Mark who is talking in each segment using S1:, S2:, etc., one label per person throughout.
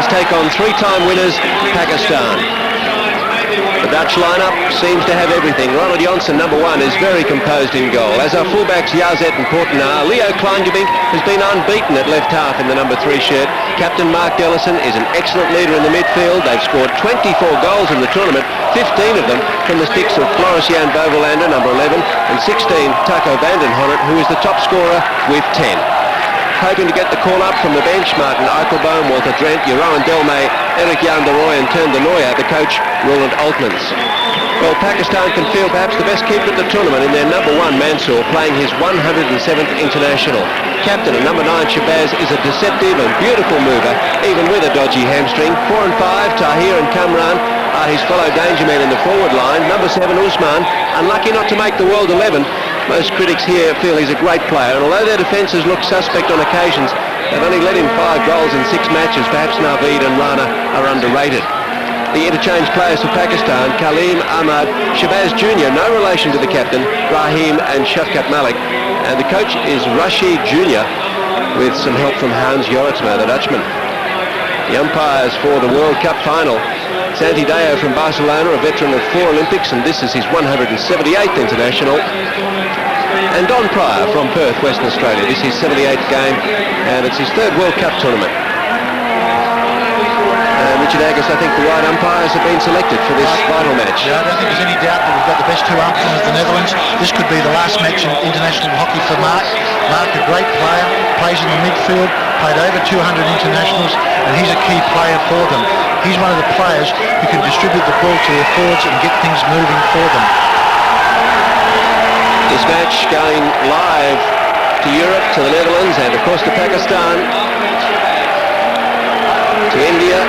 S1: Netherlands take on three-time winners Pakistan. The Dutch lineup seems to have everything. Ronald Johnson, number one, is very composed in goal. As our fullbacks Yazet and Portenar, Leo Kleingebink has been unbeaten at left half in the number 3 shirt. Captain Mark Dellison is an excellent leader in the midfield. They've scored 24 goals in the tournament, 15 of them from the sticks of Floris-Jan Bovelander, number 11, and 16 Taco van den Honert, who is the top scorer with 10. Hoping to get the call up from the bench, Martin Eichelboom, Walter Drent, Jeroen Delmay, Eric Jan de Rooij and Teun de Nooijer, the coach Roland Altmans. Well, Pakistan can feel perhaps the best keeper at the tournament in their number 1 Mansour, playing his 107th international. Captain and number 9 Shabazz is a deceptive and beautiful mover, even with a dodgy hamstring. 4 and 5 Tahir and Kamran are his fellow danger men in the forward line. Number 7 Usman, unlucky not to make the World 11. Most critics here feel he's a great player, and although their defences look suspect on occasions, they've only let in 5 goals in 6 matches. Perhaps Naveed and Rana are underrated. The interchange players for Pakistan, Kaleem Ahmad, Shabazz Jr., no relation to the captain, Raheem and Shafkat Malik, and the coach is Rashid Jr., with some help from Hans Jorritsma, the Dutchman. The umpires for the World Cup final, Santi Deo from Barcelona, a veteran of 4 Olympics, and this is his 178th international. And Don Pryor from Perth, Western Australia. This is his 78th game, and it's his 3rd World Cup tournament. And Richard Agus, I think the right umpires have been selected for this vital match.
S2: Yeah, I don't think there's any doubt that we've got the best 2 umpires in the Netherlands. This could be the last match in international hockey for Mark. Mark, a great player, plays in the midfield, played over 200 internationals, and he's a key player for them. He's one of the players who can distribute the ball to their forwards and get things moving for them.
S1: This match going live to Europe, to the Netherlands, and of course to Pakistan, to India.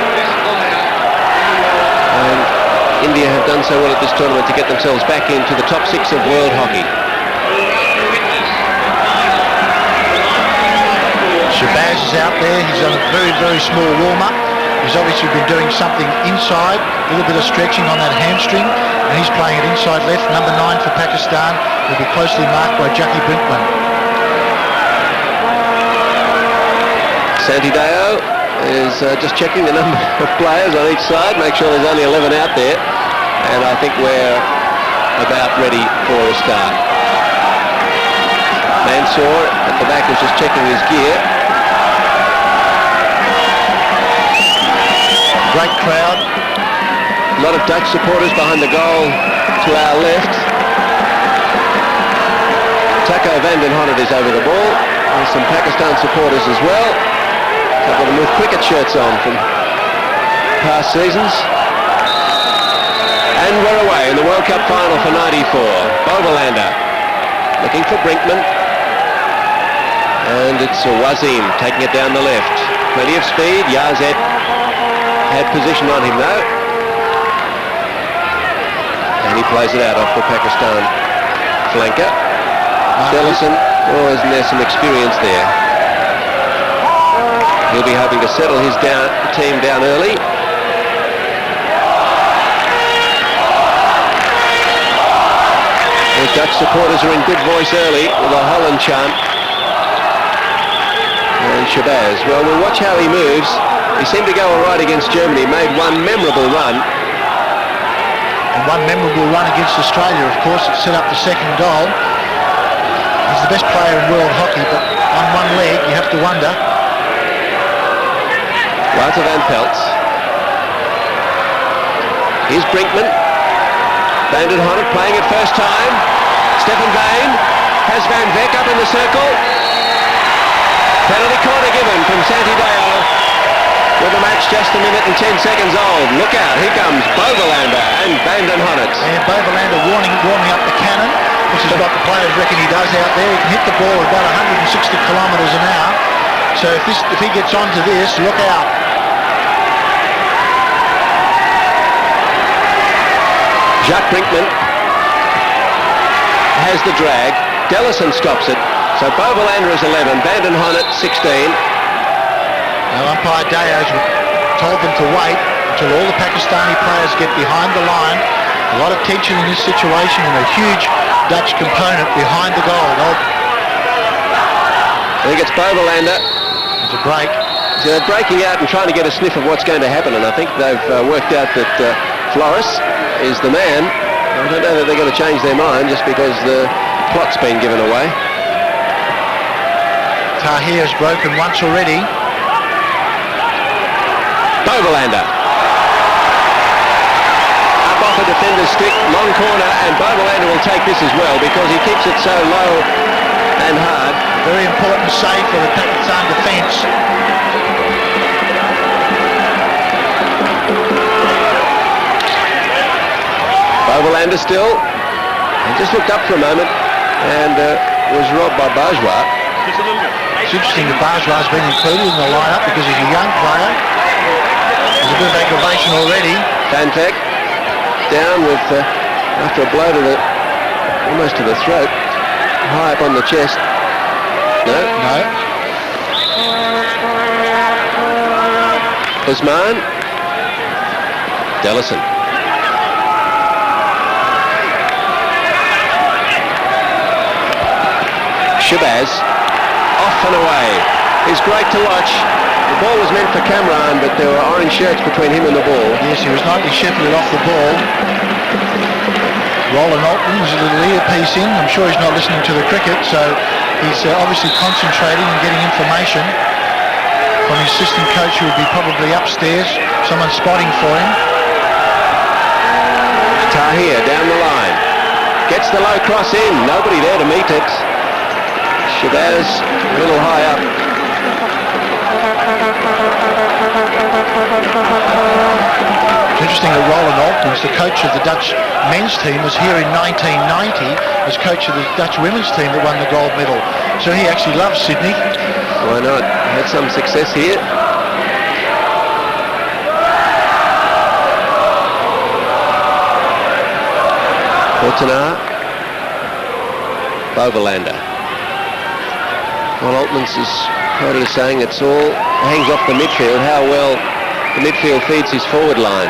S1: And India have done so well at this tournament to get themselves back into the top 6 of world hockey.
S2: Shabazz is out there. He's done a very, very small warm-up. He's obviously been doing something inside, a little bit of stretching on that hamstring, and he's playing it inside left. Number 9 for Pakistan will be closely marked by Jackie Brinkman.
S1: Santi Deo is just checking the number of players on each side, make sure there's only 11 out there, and I think we're about ready for a start. Mansour at the back is just checking his gear.
S2: Great crowd.
S1: A lot of Dutch supporters behind the goal to our left. Taco van den Honert is over the ball. There's some Pakistan supporters as well. A couple of them with cricket shirts on from past seasons. And we're away in the World Cup final for 94. Bovelander looking for Brinkman. And it's Wazim taking it down the left. Plenty of speed. Yazet had position on him though, and he plays it out off the Pakistan flanker. Dellison, isn't there some experience there? He'll be hoping to settle his team down early. The Dutch supporters are in good voice early with a Holland chant. And Shabazz, well, we'll watch how he moves. He seemed to go all right against Germany, made one memorable run.
S2: And one memorable run against Australia, of course. It set up the 2nd goal. He's the best player in world hockey, but on one leg, you have to wonder.
S1: Wouter van Peltz. Here's Brinkman. Van den Honert playing it first time. Stefan Vane has Van Veck up in the circle. Penalty corner given from Santi Deo. With the match just a minute and 10 seconds old. Look out, here comes Bovelander and Van den Honert.
S2: And Bovelander warming up the cannon, which is what the players reckon he does out there. He can hit the ball at about 160 kilometres an hour. So if he gets onto this, look out.
S1: Jacques Brinkman has the drag. Dellison stops it. So Bovelander is 11, Van den Honert 16.
S2: Now umpire Deo's told them to wait until all the Pakistani players get behind the line. A lot of tension in this situation and a huge Dutch component behind the goal.
S1: I think it's Bovelander.
S2: There's a break.
S1: So they're breaking out and trying to get a sniff of what's going to happen, and I think they've worked out that Flores is the man. I don't know that they're going to change their mind just because the plot's been given away.
S2: Tahir's broken once already.
S1: Bovelander. Up off a defender's stick, long corner, and Bovelander will take this as well because he keeps it so low and hard.
S2: Very important save for the Pakistan defence.
S1: Bovelander still. He just looked up for a moment and was robbed by Bajwa.
S2: It's interesting that Bajwa's been included in the lineup because he's a young player. There's a bit of aggravation already.
S1: Fantek down with after a blow to the almost to the throat, high up on the chest. No. Usman. Dellison. Shabazz. Off and away. He's great to watch. The ball was meant for Cameron, but there were orange shirts between him and the ball.
S2: Yes, he was nicely shepherded off the ball. Roland Alton was a little earpiece in. I'm sure he's not listening to the cricket, so he's obviously concentrating and getting information from his assistant coach, who would be probably upstairs. Someone spotting for him.
S1: Tahir down the line. Gets the low cross in. Nobody there to meet it. Shabazz a little high up.
S2: It's interesting that Roland Alton, the coach of the Dutch men's team, was here in 1990 as coach of the Dutch women's team that won the gold medal. So he actually loves Sydney.
S1: Why not? Had some success here. Fortunar. Bovelander. Well, Altman's is quoted as saying it's all hangs off the midfield, how well the midfield feeds his forward line.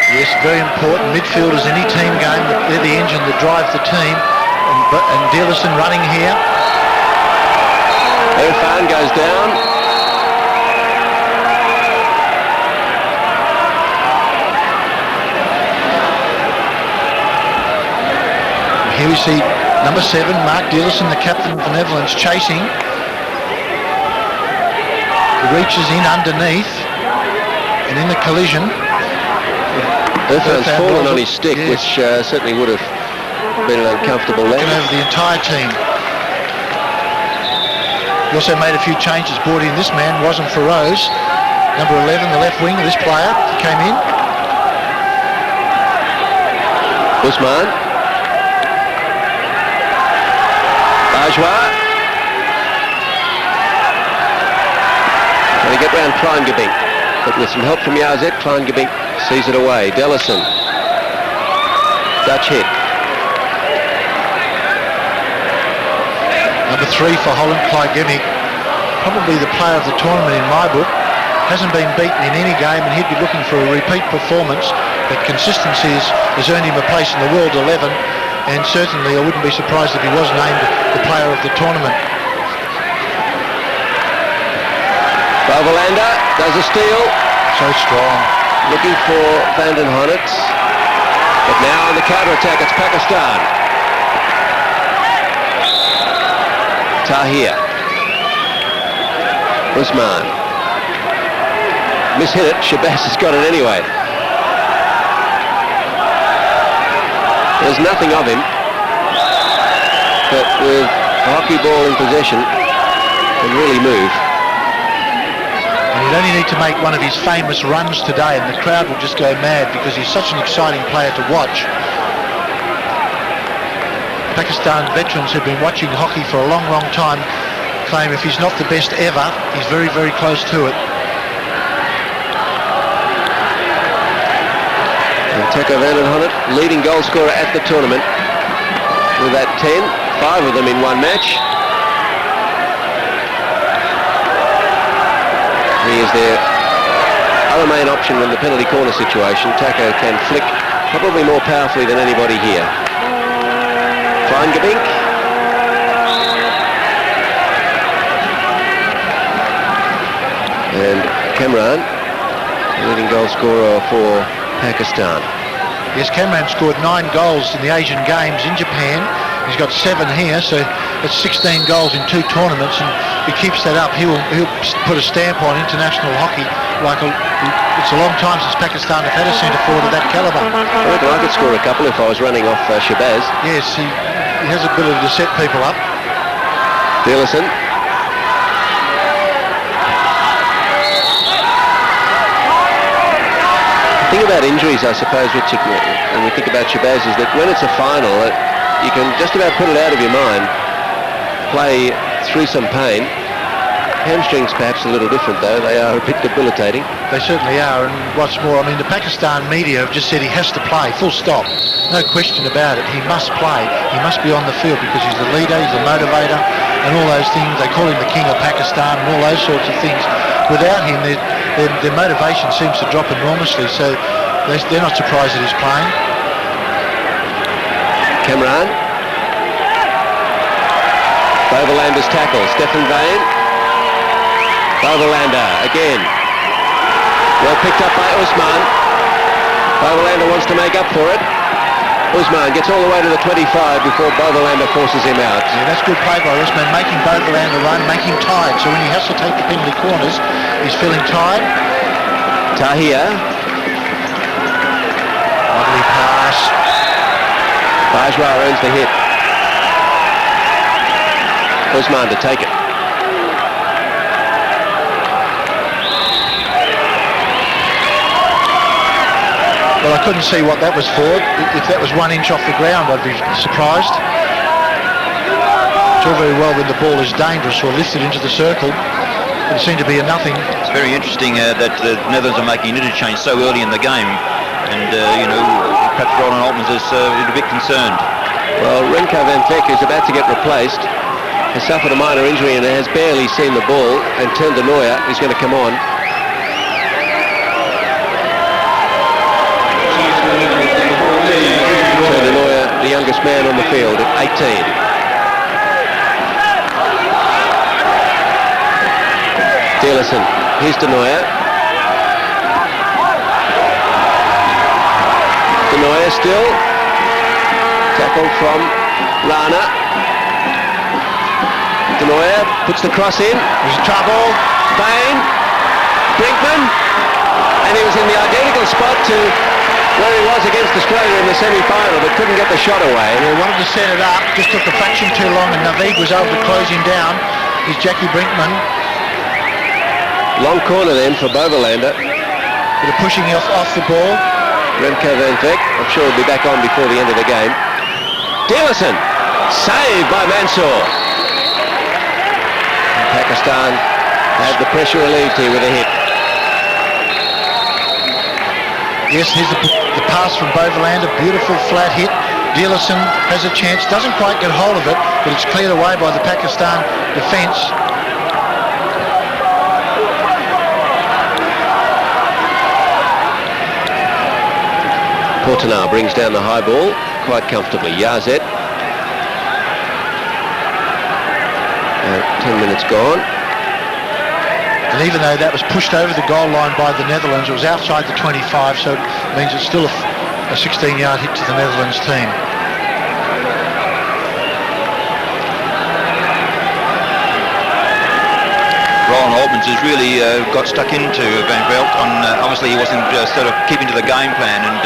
S2: Yes, very important. Midfield is any team game. They're the engine that drives the team. And Dillison running here.
S1: Irfan goes down.
S2: Here we see number 7, Mark Dillison, the captain of the Netherlands, chasing. He reaches in underneath, and in the collision,
S1: Irfan's fallen on his stick, yes, which certainly would have been an uncomfortable leg.
S2: Over the entire team. He also made a few changes, brought in this man, Wasm Feroz, number 11, the left wing of this player, came in.
S1: Usman. Bajwa. Trying to get round Kleingabink, but with some help from Yazet, Kleingabink sees it away. Dellison. Dutch hit.
S2: Number 3 for Holland, Kleingabink, probably the player of the tournament in my book. Hasn't been beaten in any game, and he'd be looking for a repeat performance. But consistency has earned him a place in the World 11. And certainly I wouldn't be surprised if he was named the player of the tournament.
S1: Bovelander does a steal.
S2: So strong.
S1: Looking for Van den Honert. But now on the counter-attack, it's Pakistan. Tahir. Usman. Mishit it. Shabazz has got it anyway. There's nothing of him, but with a hockey ball in possession, can really move.
S2: And he'd only need to make one of his famous runs today, and the crowd will just go mad because he's such an exciting player to watch. Pakistan veterans who've been watching hockey for a long, long time claim if he's not the best ever, he's very, very close to it.
S1: Taco Van den Honert, leading goal scorer at the tournament with that 10, 5 of them in one match. He is their other main option in the penalty corner situation. Taco can flick probably more powerfully than anybody here. Kleingabink. And Kamran, leading goal scorer for Pakistan.
S2: Yes, Kamran scored 9 goals in the Asian Games in Japan. He's got 7 here, so that's 16 goals in 2 tournaments, and if he keeps that up, he'll put a stamp on international hockey. It's a long time since Pakistan have had a centre forward of that calibre.
S1: I reckon I could score a couple if I was running off Shabazz.
S2: Yes, he has the ability to set people up.
S1: Dillison. The thing about injuries, I suppose, Richard, when we think about Shabazz, is that when it's a final, you can just about put it out of your mind, play through some pain. Hamstrings perhaps a little different, though. They are a bit debilitating.
S2: They certainly are, and what's more, I mean, the Pakistan media have just said he has to play, full stop. No question about it. He must play. He must be on the field because he's the leader, he's the motivator, and all those things. They call him the king of Pakistan and all those sorts of things. Without him, their motivation seems to drop enormously, so they're not surprised that he's playing.
S1: Kamran. Boverlander's tackle. Stefan Vane. Boverlander again. Well picked up by Usman. Boverlander wants to make up for it. Usman gets all the way to the 25 before Boverlander forces him out.
S2: Yeah, that's good play by Usman, making Boverlander run, making him tired. So when he has to take the penalty corners, he's feeling tired.
S1: Tahir.
S2: Lovely pass.
S1: Bajwa earns the hit. Usman to take it.
S2: Well, I couldn't see what that was for. If that was 1 inch off the ground, I'd be surprised. It's all very well when the ball is dangerous or lifted into the circle. It seemed to be a nothing.
S3: It's very interesting that the Netherlands are making an interchange so early in the game. And, perhaps Roland Altmans is a bit concerned.
S1: Well, Remco van Vleck, who's about to get replaced, has suffered a minor injury and has barely seen the ball, and Ten de Nooijer is going to come on. Ten de Nooijer, the youngest man on the field at 18. Dillison, here's de Nooijer. De Nooijer still. Tackle from Rana. De Nooijer puts the cross in. There's trouble. Bain. Brinkman. And he was in the identical spot to where he was against Australia in the semi-final, but couldn't get the shot away.
S2: He wanted to set it up, just took a fraction too long, and Naveed was able to close him down. He's Jackie Brinkman.
S1: Long corner then for Boverlander.
S2: Bit of pushing off the ball.
S1: Remco van Vleck, I'm sure he'll be back on before the end of the game. Dillison, saved by Mansour. And Pakistan had the pressure relieved here with a hit.
S2: Yes, here's the pass from Boverlander, beautiful flat hit. Dillison has a chance, doesn't quite get hold of it, but it's cleared away by the Pakistan defence.
S1: Portanar brings down the high ball quite comfortably. Yazet. 10 minutes gone.
S2: And even though that was pushed over the goal line by the Netherlands, it was outside the 25, so it means it's still a 16-yard hit to the Netherlands team.
S3: Roland Altmans has really got stuck into Van Vleck. Obviously he wasn't sort of keeping to the game plan, and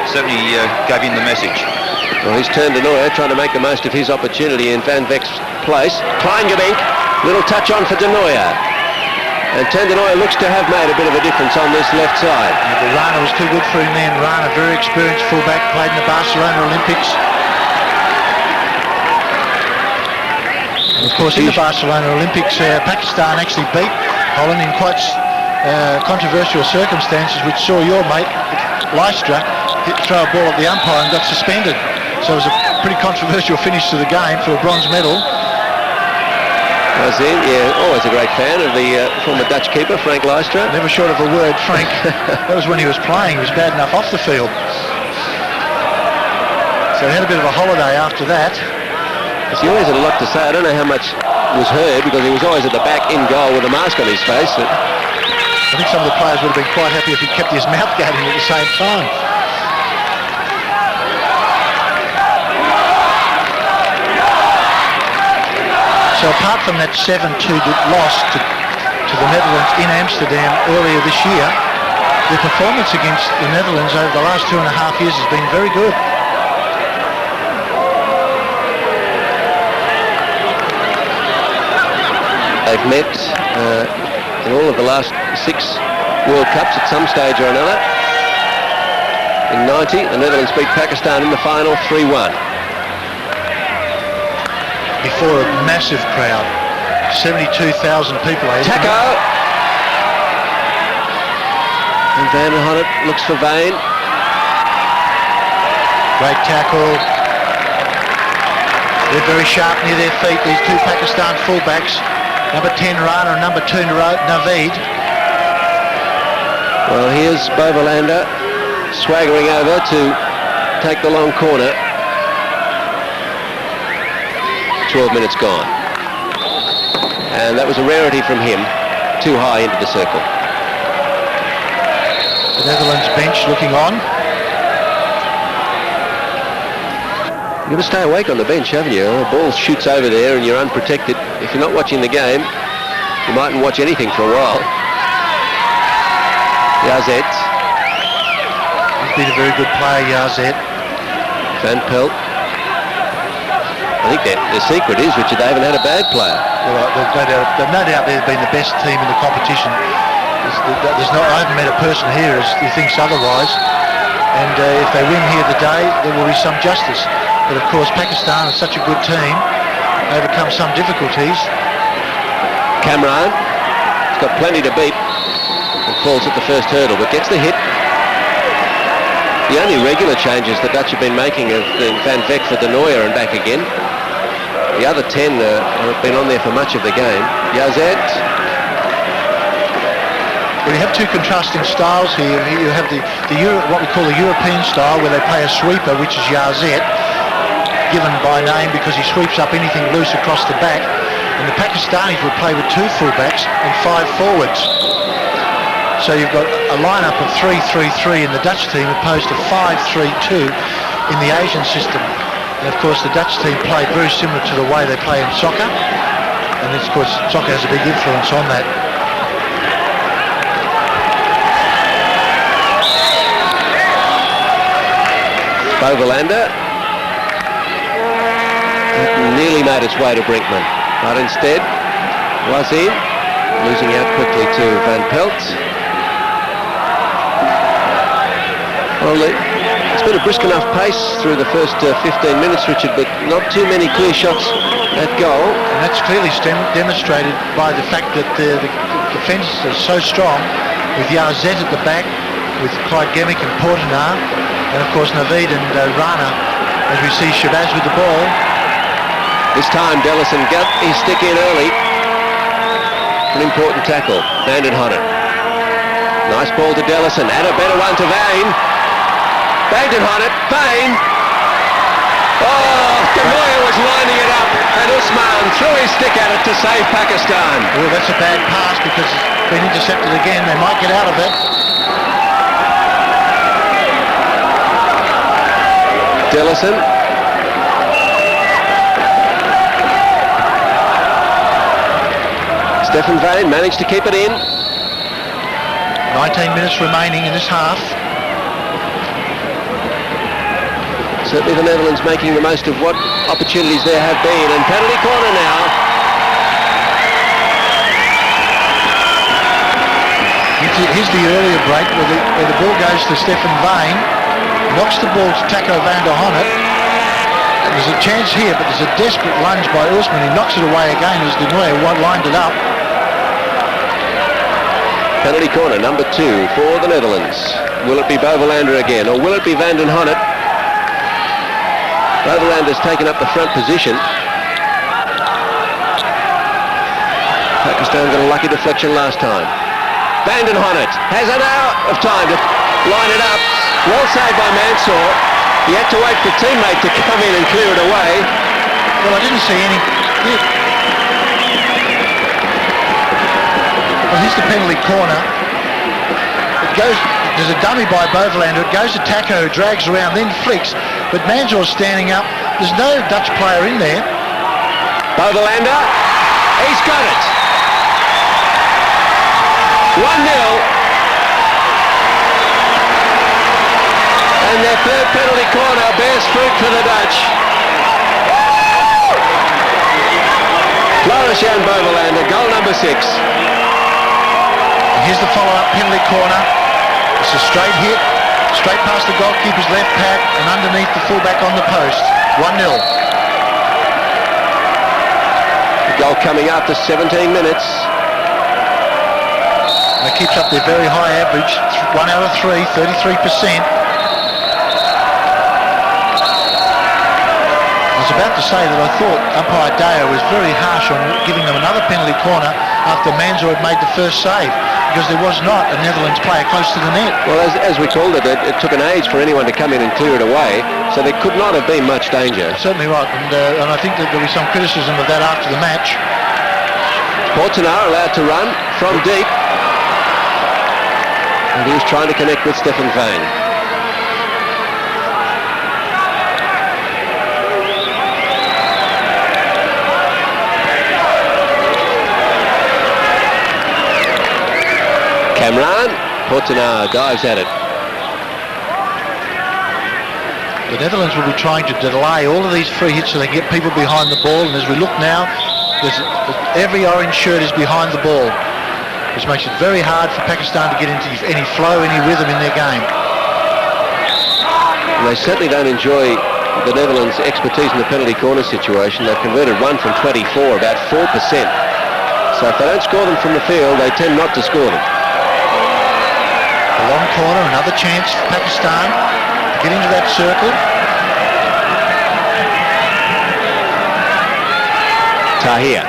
S3: certainly gave him the message.
S1: Well, he's turned to Nooijer, trying to make the most of his opportunity in Van Vleck's place. Kleingebink, little touch on for de Nooijer. And Ten de Nooijer looks to have made a bit of a difference on this left side.
S2: Yeah, but Rana was too good for him then. Rana, very experienced fullback, played in the Barcelona Olympics. And of course, in the Barcelona Olympics, Pakistan actually beat Holland in quite controversial circumstances, which saw your mate, Lystra, throw a ball at the umpire and got suspended. So it was a pretty controversial finish to the game for a bronze medal.
S1: Was he? Yeah, always a great fan of the former Dutch keeper, Frank Lystra.
S2: Never short of a word, Frank. That was when he was playing. He was bad enough off the field. So he had a bit of a holiday after that.
S1: He always had a lot to say. I don't know how much was heard because he was always at the back in goal with a mask on his face. But
S2: I think some of the players would have been quite happy if he kept his mouth guard in at the same time. So apart from that 7-2 loss to the Netherlands in Amsterdam earlier this year, the performance against the Netherlands over the last 2.5 years has been very good.
S1: They've met in all of the last 6 World Cups at some stage or another. In 90, the Netherlands beat Pakistan in the final 3-1.
S2: Before a massive crowd, 72,000 people.
S1: Taco! And Van Honnet looks for Vane.
S2: Great tackle. They're very sharp near their feet, these two Pakistan fullbacks. Number 10 Rana and number 2 Naveed.
S1: Well, here's Bovelander swaggering over to take the long corner. 12 minutes gone. And that was a rarity from him, too high into the circle.
S2: The Netherlands bench looking on.
S1: You've got to stay awake on the bench, haven't you? The ball shoots over there and you're unprotected. If you're not watching the game, you mightn't watch anything for a while. Yazet.
S2: He's been a very good player, Yazet.
S1: Van Pelt. I think the secret is, Richard, they haven't had a bad player.
S2: Well, there's no doubt they've been the best team in the competition. I haven't met a person here who thinks otherwise. And if they win here today, there will be some justice. But of course, Pakistan is such a good team, overcome some difficulties.
S1: Kamran, he's got plenty to beat and falls at the first hurdle, but gets the hit. The only regular changes the Dutch have been making have been Van Veck for De Nooijer and back again. The other 10 have been on there for much of the game. Yazet.
S2: Well, you have two contrasting styles here. You have what we call the European style, where they play a sweeper, which is Yazet, given by name because he sweeps up anything loose across the back. And the Pakistanis would play with 2 fullbacks and 5 forwards. So you've got a lineup of 3-3-3 in the Dutch team opposed to 5-3-2 in the Asian system. And of course the Dutch team play very similar to the way they play in soccer. And of course soccer has a big influence on that.
S1: Bovelander. Nearly made its way to Brinkman, but instead was in, losing out quickly to Van Pelt. Well, it's been a brisk enough pace through the first 15 minutes, Richard, but not too many clear shots at goal.
S2: And that's clearly demonstrated by the fact that the defence is so strong, with Yazet at the back, with Clyde Gemick and Portinar, and of course Naveed and Rana, as we see Shabazz with the ball.
S1: This time Dellison got his stick in early. An important tackle. Van Honnet. Nice ball to Dellison, and a better one to Vane. Van Honnet, Vane. Oh, De Nooijer was lining it up, and Usman threw his stick at it to save Pakistan.
S2: Well, that's a bad pass because it's been intercepted again. They might get out of it.
S1: Dellison. Stefan Vane managed to keep it in.
S2: 19 minutes remaining in this half.
S1: Certainly the Netherlands making the most of what opportunities there have been. And penalty corner now.
S2: Here's the earlier break where the ball goes to Stefan Vane. Knocks the ball to Taco van der Honnet. There's a chance here, but there's a desperate lunge by Usman. He knocks it away again as De Nooijer lined it up.
S1: Penalty corner, number 2 for the Netherlands. Will it be Bovelander again, or will it be Van den Honnet? Bovelander's taken up the front position. Pakistan got a lucky deflection last time. Van den Honnet has an hour of time to line it up. Well saved by Mansour. He had to wait for a teammate to come in and clear it away.
S2: Well, I didn't see any. Well, here's the penalty corner. There's a dummy by Bovelander. It goes to Taco, who drags around, then flicks. But Manzor's standing up. There's no Dutch player in there.
S1: Bovelander, he's got it. 1-0. And their third penalty corner bears fruit for the Dutch. Florishan Bovelander, goal number 6.
S2: Here's the follow-up penalty corner. It's a straight hit, straight past the goalkeeper's left pad and underneath the fullback on the post. 1-0.
S1: The goal coming after 17 minutes.
S2: And it keeps up their very high average. 1 out of 3, 33%. I was about to say that I thought umpire Deo was very harsh on giving them another penalty corner after Manzor had made the first save, because there was not a Netherlands player close to the net.
S1: Well, as we called it, it took an age for anyone to come in and clear it away, so there could not have been much danger.
S2: Certainly right, and I think that there'll be some criticism of that after the match.
S1: Portenar allowed to run from deep, and he was trying to connect with Stefan Vane. Cameron, Portenar dives at it.
S2: The Netherlands will be trying to delay all of these free hits so they get people behind the ball, and as we look now, every orange shirt is behind the ball, which makes it very hard for Pakistan to get into any flow, any rhythm in their game.
S1: And they certainly don't enjoy the Netherlands' expertise in the penalty corner situation. They've converted 1 from 24, about 4%. So if they don't score them from the field, they tend not to score them.
S2: A long corner, another chance for Pakistan to get into that circle.
S1: Tahir.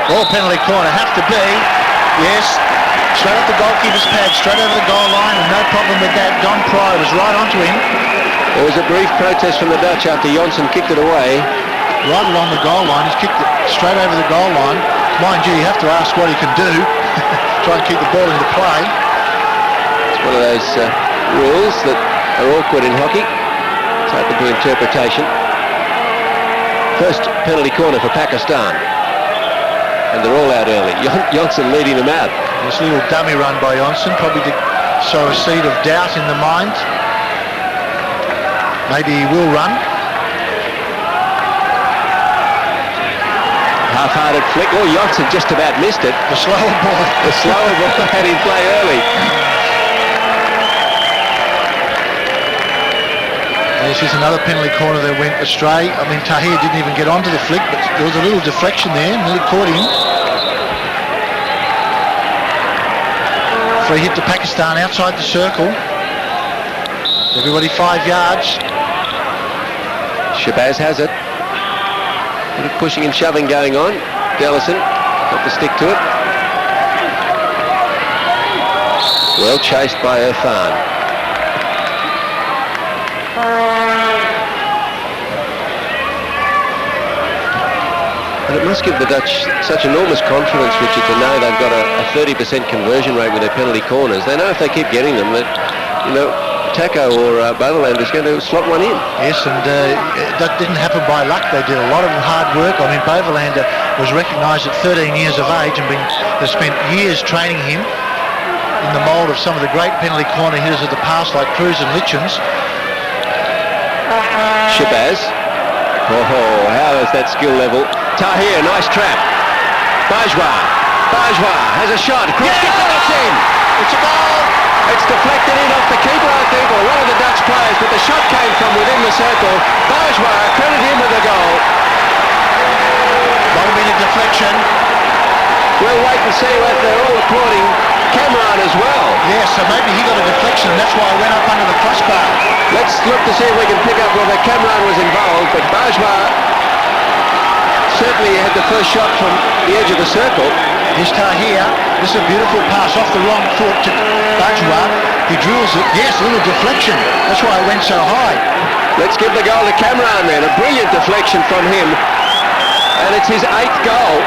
S2: Ball penalty corner, have to be. Yes, straight off the goalkeeper's pad, straight over the goal line, and no problem with that. Don Pryor was right onto him.
S1: There was a brief protest from the Dutch after Janssen kicked it away.
S2: Right along the goal line, he's kicked it straight over the goal line. Mind you, you have to ask what he can do. Try and keep the ball into play.
S1: It's one of those rules that are awkward in hockey. It's open to interpretation. First penalty corner for Pakistan. And they're all out early. Janssen leading them out.
S2: This little dummy run by Janssen, probably to sow a seed of doubt in the mind. Maybe he will run.
S1: Half-hearted flick. Oh, Janssen just about missed it.
S2: The slower ball.
S1: The slower ball had him play early.
S2: This is another penalty corner that went astray. I mean, Tahir didn't even get onto the flick, but there was a little deflection there, nearly caught him. Free hit to Pakistan outside the circle. Everybody 5 yards.
S1: Shabazz has it. A bit of pushing and shoving going on. Dellison got the stick to it. Well chased by Irfan. And it must give the Dutch such enormous confidence, Richard, to know they've got a 30% conversion rate with their penalty corners. They know if they keep getting them that, you know, Taco or Bovelander is going to slot one in.
S2: Yes, and that didn't happen by luck. They did a lot of hard work. I mean, Bovelander was recognised at 13 years of age and has spent years training him in the mould of some of the great penalty corner hitters of the past, like Cruz and Litchens.
S1: Shabazz. Oh, how is that skill level? Tahir, nice trap. Bajwa has a shot. Cross goal, it's in.
S2: It's a goal.
S1: It's deflected in off the keeper, I think, or one of the Dutch players, but the shot came from within the circle. Bajwa credited him with the goal.
S2: Might have been a deflection.
S1: We'll wait and see what they're all applauding Cameron as well.
S2: Yes, so maybe he got a deflection, and that's why he went up under the crossbar.
S1: Let's look to see if we can pick up whether Cameron was involved, but Bajwa certainly had the first shot from the edge of the circle.
S2: Here's Tahir. This is a beautiful pass off the wrong foot to Bajwa. He drills it. Yes, a little deflection. That's why it went so high.
S1: Let's give the goal to Cameron then. A brilliant deflection from him. And it's his 8th goal.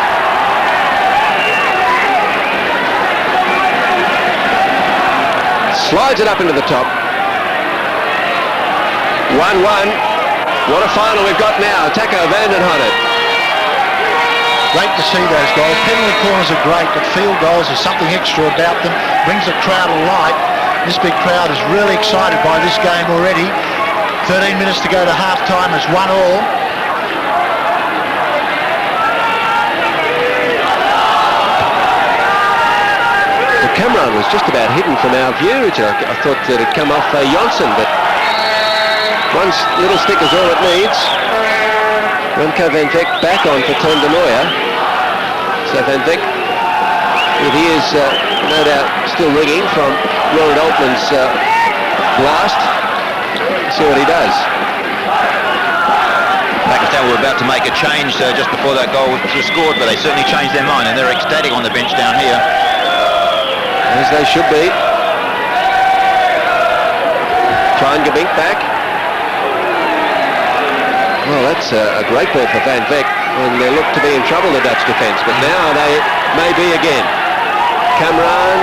S1: Slides it up into the top. 1-1. What a final we've got now. Taco Van den Honnet.
S2: Great to see those goals. Penalty corners are great, but field goals, there's something extra about them. Brings the crowd alive. This big crowd is really excited by this game already. 13 minutes to go to half-time. It's 1-1.
S1: The camera was just about hidden from our view. I thought that it'd come off Jonsson, but one little stick is all it needs. Remco van Vleck back on for Teun de Nooijer. So van Vleck, with ears no doubt still ringing from Ronald Altman's blast. See what he does.
S3: Pakistan were about to make a change just before that goal was scored, but they certainly changed their mind, and they're ecstatic on the bench down here.
S1: As they should be. Kleingabink back. Well, that's a great ball for Van Vleck when they look to be in trouble, the Dutch defence, but now they may be again. Cameron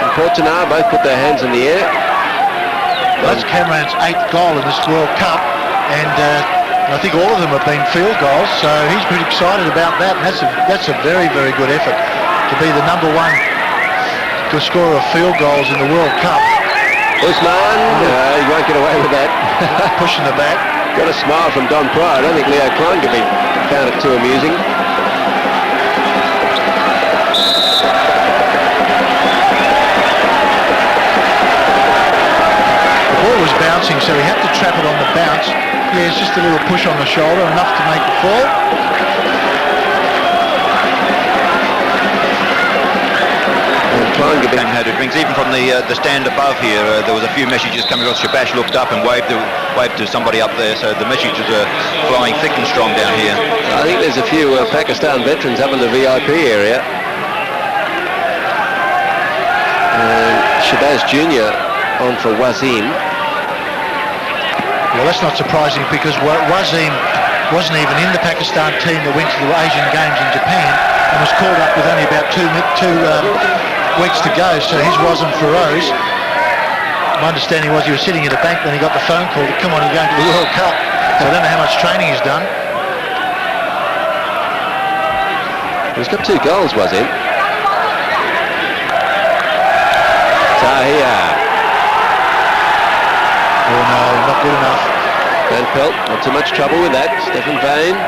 S1: and Portenar both put their hands in the air.
S2: That's Cameron's 8th goal in this World Cup, and I think all of them have been field goals, so he's pretty excited about that, and that's a very, very good effort to be the number one scorer of field goals in the World Cup.
S1: Usman, he won't get away with that.
S2: Pushing the back.
S1: Got a smile from Don Pryor. I don't think Leo Kleingabink found it too amusing.
S2: The ball was bouncing, so he had to trap it on the bounce. Yeah, it's just a little push on the shoulder, enough to make it fall.
S3: Kleingabink had it rings. Even from the stand above here, there was a few messages coming across. Shabash looked up and waved to somebody up there, so the messages are flowing thick and strong down here.
S1: I think there's a few Pakistan veterans up in the VIP area. Shabazz Jr. on for Wasim.
S2: Well, that's not surprising because Wasim wasn't even in the Pakistan team that went to the Asian Games in Japan and was called up with only about two weeks to go, so his wasn't for Rose. My understanding was he was sitting at a bank when he got the phone call, come on, you're going to the World Cup. So I don't know how much training he's done.
S1: He's got 2 goals, was he? Tahir.
S2: Oh no, not good enough.
S1: Van Pelt, not too much trouble with that. Stefan Vane.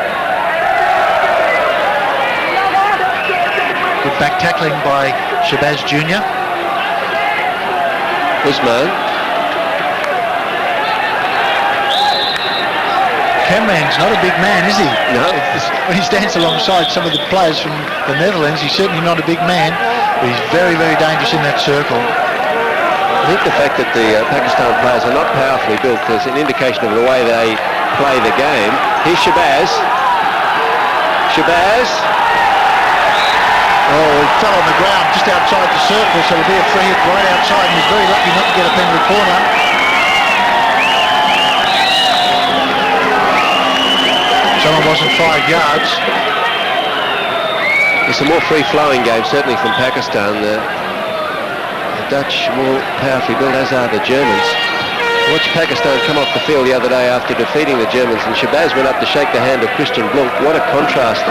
S2: Good back tackling by Shabazz Jr.
S1: Usman.
S2: Cameron's not a big man, is he?
S1: No.
S2: When he stands alongside some of the players from the Netherlands, he's certainly not a big man, but he's very, very dangerous in that circle.
S1: I think the fact that the Pakistan players are not powerfully built is an indication of the way they play the game. Here's Shabazz. Shabazz.
S2: Oh, he fell on the ground just outside the circle, so it'll be a free hit right outside, and he's very lucky not to get a penalty corner. Someone wasn't 5 yards.
S1: It's a more free-flowing game, certainly from Pakistan. The Dutch more powerfully built, as are the Germans. I watched Pakistan come off the field the other day after defeating the Germans, and Shabazz went up to shake the hand of Christian Blunk. What a contrast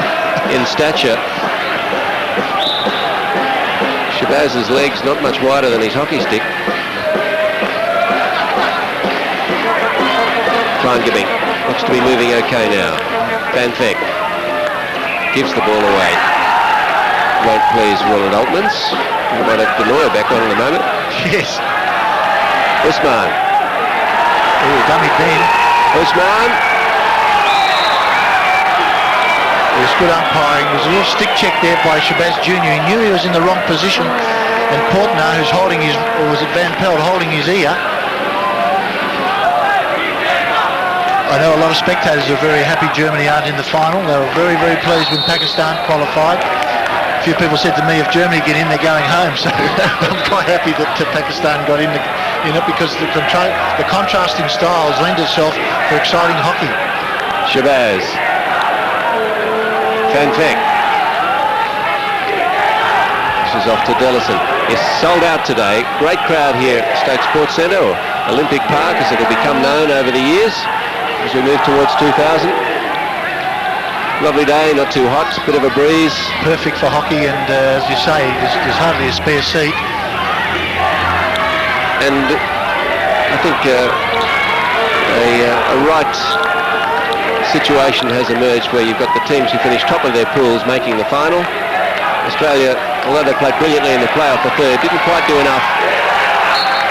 S1: in stature. Shabazz's legs not much wider than his hockey stick. Kleingabink looks to be moving okay now. Van Vleck gives the ball away. Won't please Ronald Altmans. We might have de Nooijer back on in a moment.
S2: Yes.
S1: Usman.
S2: Oh, dummy Ben.
S1: Usman.
S2: It was good umpiring. There was a little stick check there by Shabazz Jr. He knew he was in the wrong position, and Portenar, who's holding his, or was it Van Pelt holding his ear. I know a lot of spectators are very happy Germany aren't in the final. They were very, very pleased when Pakistan qualified. A few people said to me, if Germany get in, they're going home. So I'm quite happy that Pakistan got in it because the contrasting styles lend itself for exciting hockey.
S1: Shabazz. Van Vleck. This is off to Dellison. It's sold out today. Great crowd here at Stoke Sports Centre, or Olympic Park as it'll become known over the years as we move towards 2000. Lovely day, not too hot, bit of a breeze.
S2: Perfect for hockey, and as you say, there's hardly a spare seat.
S1: And I think a right situation has emerged where you've got the teams who finished top of their pools making the final. Australia, although they played brilliantly in the playoff for third, didn't quite do enough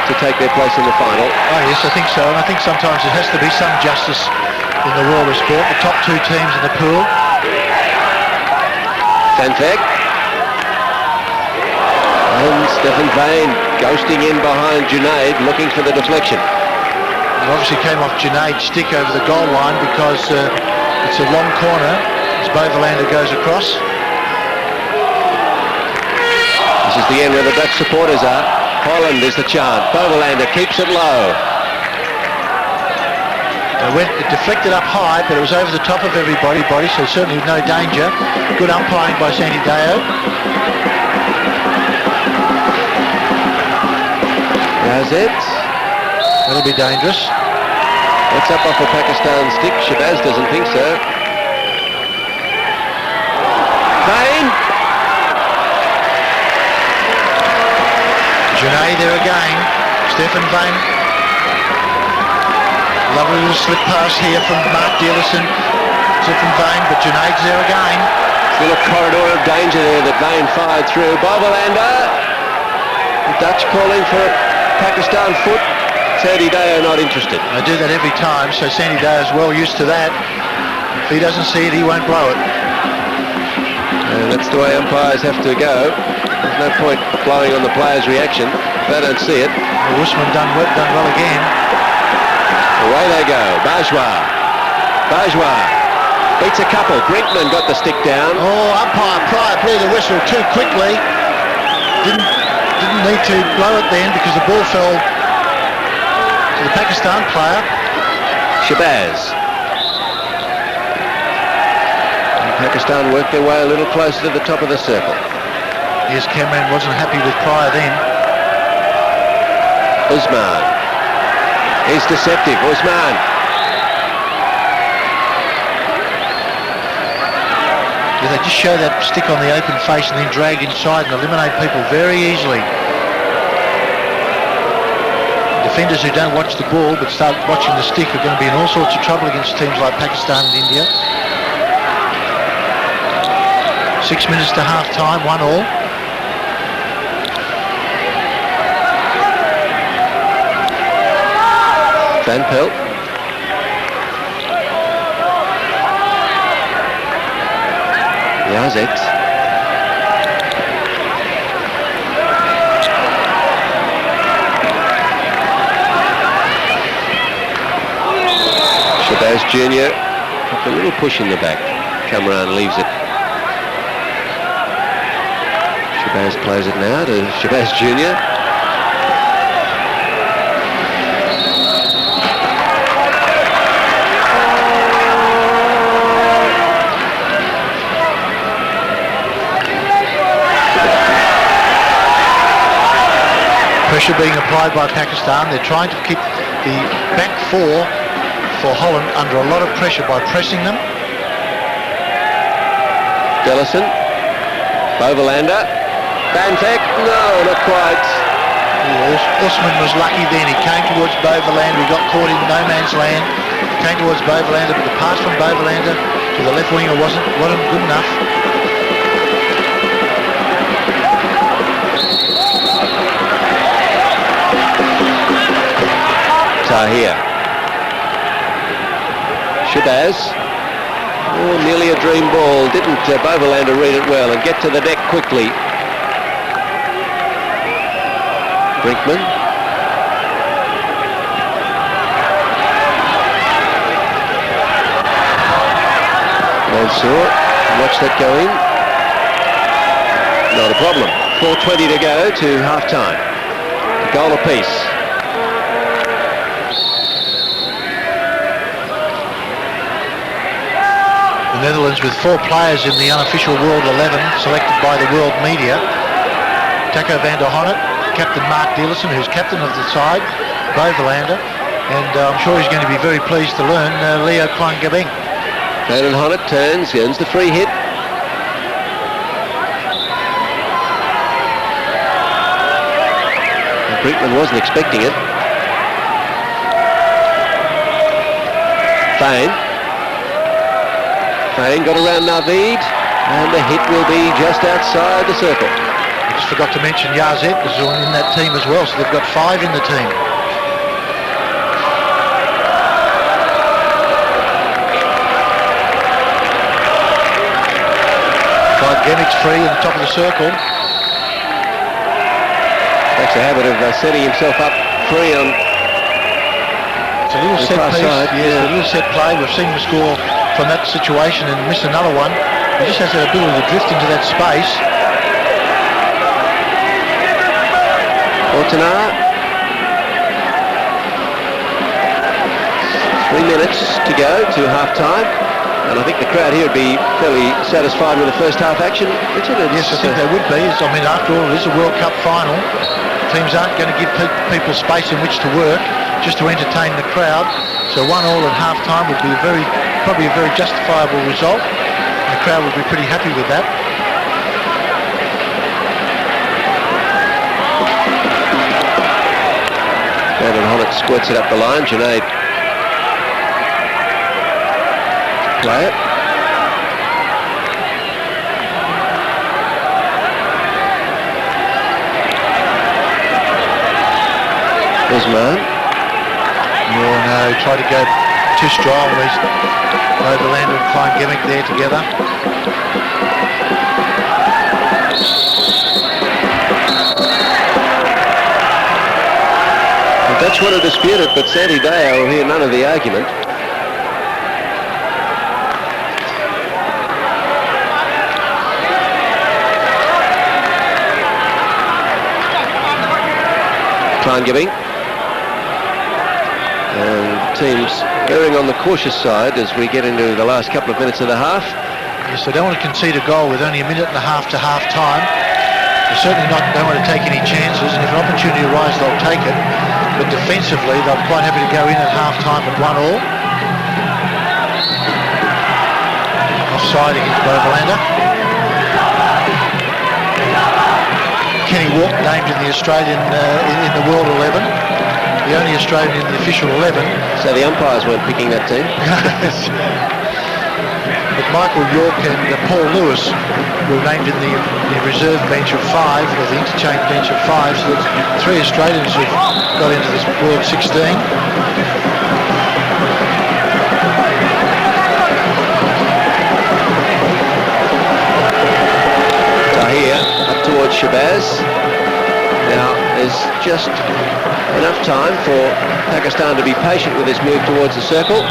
S1: to take their place in the final.
S2: Oh yes, I think so, and I think sometimes there has to be some justice in the world of sport. The top two teams in the pool.
S1: Van Veck. And Stephen Vane ghosting in behind Junaid, looking for the deflection.
S2: It obviously came off Junaid's stick over the goal line because it's a long corner as Bovelander goes across.
S1: This is the end where the Dutch supporters are. Holland is the chant. Bovelander keeps it low.
S2: It deflected up high, but it was over the top of everybody, so certainly no danger. Good umpiring by Sandy Deo.
S1: That's it.
S2: That'll be dangerous.
S1: It's up off a Pakistan stick. Shabazz doesn't think so. Vane.
S2: Junaid there again. Stephen Vane. Lovely little slip pass here from Mark Dillison. Stephen Vane, but Junaid's there again.
S1: Still a corridor of danger there that Vane fired through. Bovelander. The Dutch calling for Pakistan foot. Sandy Deo not interested.
S2: They do that every time, so Sandy Deo's well used to that. If he doesn't see it, he won't blow it.
S1: And that's the way umpires have to go. There's no point blowing on the player's reaction if they don't see it.
S2: Well, Usman done well again.
S1: Away they go. Bajwa beats a couple. Brinkman got the stick down.
S2: Oh, umpire Pryor blew the whistle too quickly. Didn't need to blow it then because the ball fell to the Pakistan player.
S1: Shabazz. And Pakistan worked their way a little closer to the top of the circle.
S2: Yes, Cameron wasn't happy with Pryor then.
S1: Usman. He's deceptive. Usman.
S2: Yeah, they just show that stick on the open face and then drag inside and eliminate people very easily. Defenders who don't watch the ball but start watching the stick are going to be in all sorts of trouble against teams like Pakistan and India. 6 minutes to half time, 1-1.
S1: Van Pelt. Yazet. Shabazz Jr. took a little push in the back. Kamran leaves it. Shabazz plays it now to Shabazz Jr.
S2: Pressure being applied by Pakistan. They're trying to keep the back four for Holland under a lot of pressure by pressing them.
S1: Dellison. Bovelander. Van Veck. No, not quite.
S2: Usman was lucky then. He came towards Bovelander. He got caught in no man's land. Came towards Bovelander, but the pass from Bovelander to the left winger wasn't good enough.
S1: Tahir. Shabazz. Oh, nearly a dream ball. Didn't Bovelander read it well and get to the deck quickly. Brinkman. Mansour. Watch that go in. Not a problem. 4:20 to go to half-time. A goal apiece.
S2: The Netherlands with 4 players in the unofficial World 11 selected by the world media. Taco van der Honnet, Captain Mark Dealerson, who's captain of the side, Bovelander, and I'm sure he's going to be very pleased to learn Leo Klein-Gabing.
S1: Van der Honnet turns, earns the free hit. Brinkman wasn't expecting it. Fane got around Naveed, and the hit will be just outside the circle.
S2: I just forgot to mention Yazet is in that team as well, so they've got 5 in the team. Gemmick's free at the top of the circle.
S1: Makes a habit of setting himself up free on
S2: it's a little
S1: the
S2: set
S1: far
S2: piece.
S1: side.
S2: Yeah, a little set play. We've seen him score from that situation and miss another one. He just has that ability to drift into that space.
S1: Fortunar. 3 minutes to go to half-time. And I think the crowd here would be fairly satisfied with the first half action. Richard,
S2: yes, I think they would be. I mean, after all, it is a World Cup final. Teams aren't going to give people space in which to work just to entertain the crowd. So 1-1 at half-time would be probably a very justifiable result. And the crowd would be pretty happy with that.
S1: Van der Honnet squirts it up the line. Junaid play it. Usman.
S2: Oh no, tried to go too strong. Overlander and Klein-Gabing there together.
S1: The Dutch want to dispute it, but Sandy Dale will hear none of the argument. Klein-Gabing. And teams erring on the cautious side as we get into the last couple of minutes of the half.
S2: Yes, they don't want to concede a goal with only a minute and a half to half-time. They certainly don't want to take any chances, and if an opportunity arises, they'll take it. But defensively, they're quite happy to go in at half-time at 1-1. Offside against Bovelander. Kenny Walk named in the Australian, in the World 11. The only Australian in the official 11.
S1: So the umpires weren't picking that team.
S2: But Michael York and Paul Lewis were named in the reserve bench of 5, or the interchange bench of 5. So that's 3 Australians who've got into this World 16.
S1: Tahir up towards Shabazz. Now there's just enough time for Pakistan to be patient with this move towards the circle.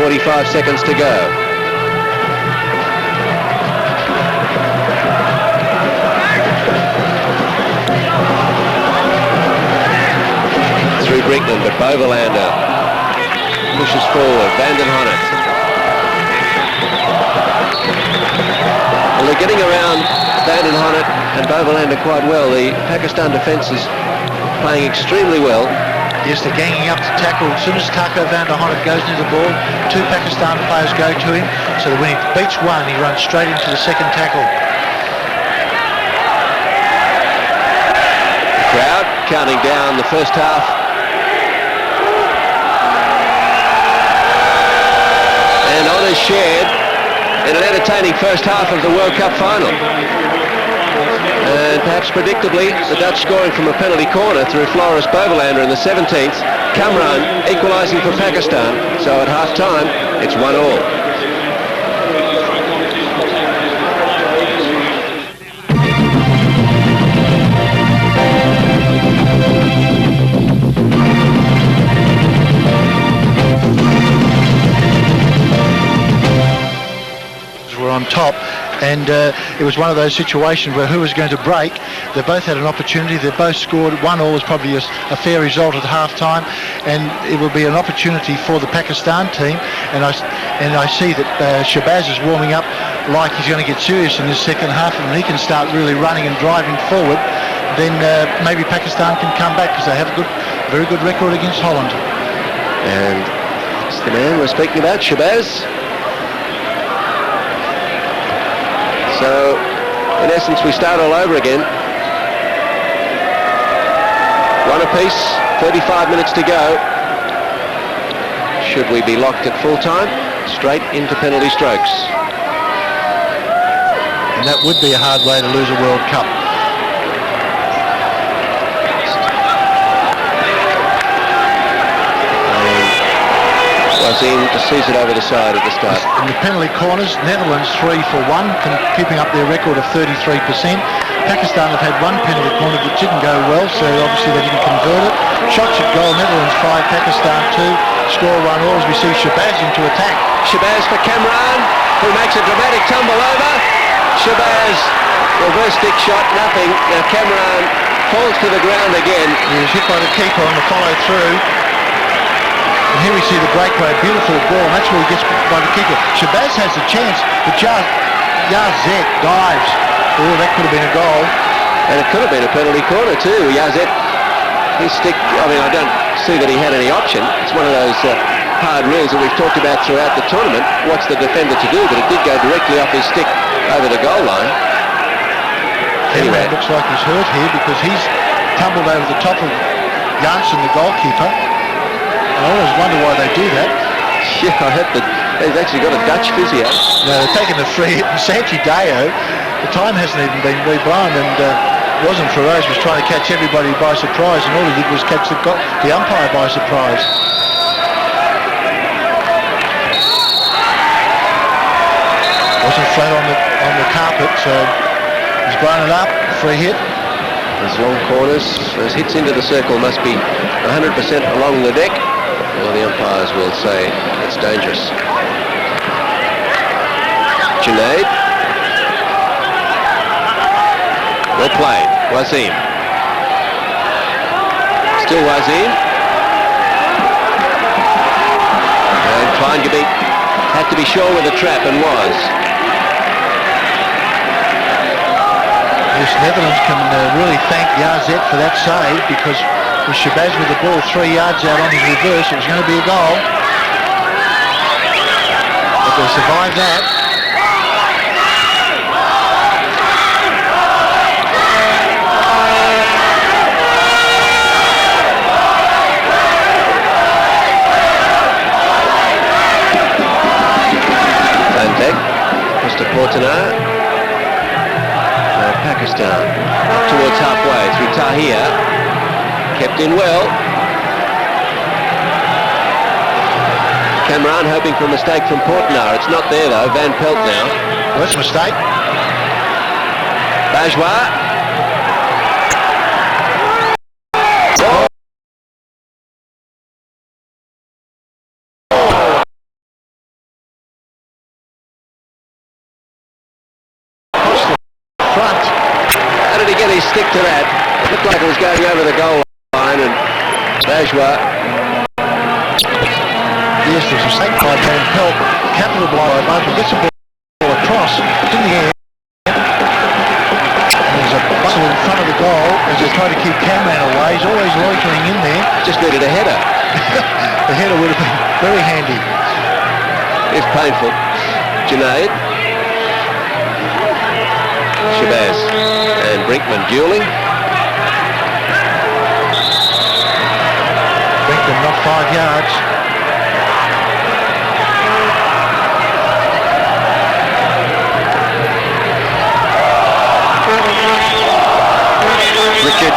S1: 45 seconds to go. Through Brinkman, but Bovelander pushes forward. Van der Honnet. Well, they're getting around Van der Honnet and Bovelander quite well. The Pakistan defence is playing extremely well.
S2: Yes, they're ganging up to tackle. As soon as Taco van der Honnet goes near the ball, 2 Pakistan players go to him, so that when he beats one, he runs straight into the second tackle.
S1: The crowd counting down the first half. And honours shared in an entertaining first half of the World Cup final. And perhaps predictably, the Dutch scoring from a penalty corner through Floris Bovelander in the 17th. Kamran equalising for Pakistan. So at half-time, it's 1-1.
S2: Were on top, and it was one of those situations where who was going to break. They both had an opportunity. They both scored. 1-1 was probably a fair result at half-time, and it will be an opportunity for the Pakistan team. And I see that Shabazz is warming up like he's going to get serious in this second half and he can start really running and driving forward, then maybe Pakistan can come back, because they have a very good record against Holland.
S1: And it's the man we're speaking about, Shabazz. So, in essence, we start all over again. One apiece, 35 minutes to go. Should we be locked at full time? Straight into penalty strokes.
S2: And that would be a hard way to lose a World Cup.
S1: Wazim to seize it over the side at the start.
S2: In the penalty corners, Netherlands 3 for 1, keeping up their record of 33%. Pakistan have had one penalty corner that didn't go well, so obviously they didn't convert it. Shots at goal, Netherlands 5, Pakistan 2. Score 1 all as we see Shabazz into attack.
S1: Shabazz for Kamran, who makes a dramatic tumble over. Shabazz, reverse stick shot, nothing. Now Kamran falls to the ground again.
S2: He was hit by the keeper on the follow through. And here we see the breakaway, beautiful ball, and that's where he gets by the kicker. Shabazz has a chance, but Yazet dives. Oh, that could have been a goal.
S1: And it could have been a penalty corner too. Yazet, his stick, I mean, I don't see that he had any option. It's one of those hard rules that we've talked about throughout the tournament. What's the defender to do? But it did go directly off his stick over the goal line.
S2: Anyway, it looks like he's hurt here because he's tumbled over the top of Janssen, the goalkeeper. I always wonder why they do that.
S1: Yeah, I heard that they've actually got a Dutch physio.
S2: No, they're taking a free hit. And Santi Deo, the time hasn't even been reblown, and Wasn't Feroz was trying to catch everybody by surprise, and all he did was catch the umpire by surprise. Wasn't flat on the carpet, so he's blown it up. Free hit.
S1: Those long corners, those hits into the circle must be 100% along the deck. Well, the umpires will say it's dangerous. Junaid. Well played. Wazim. Still Wazim. And Kleingeveen had to be sure with the trap and was.
S2: This Netherlands can really thank Yazet for that save, because with Shabazz with the ball 3 yards out on his reverse, it was going to be a goal. But they survived that.
S1: Mr. Portanar. Pakistan towards halfway through Tahir. Kept in well. Kamran hoping for a mistake from Portanar. It's not there though. Van Pelt now.
S2: Well, that's a mistake.
S1: Bajwa. Stick to that. It looked like it was going over the goal line, and Bajwa.
S2: Yes, there's a mistake by Van Pelt. Capital blow. He gets the ball across in the air. And there's a bustle in front of the goal as they try to keep Kamran away. He's always loitering in there.
S1: Just needed a header.
S2: The header would have been very handy.
S1: If painful. Junaid. Shabazz and Brinkman dueling.
S2: Brinkman not 5 yards.
S3: Richard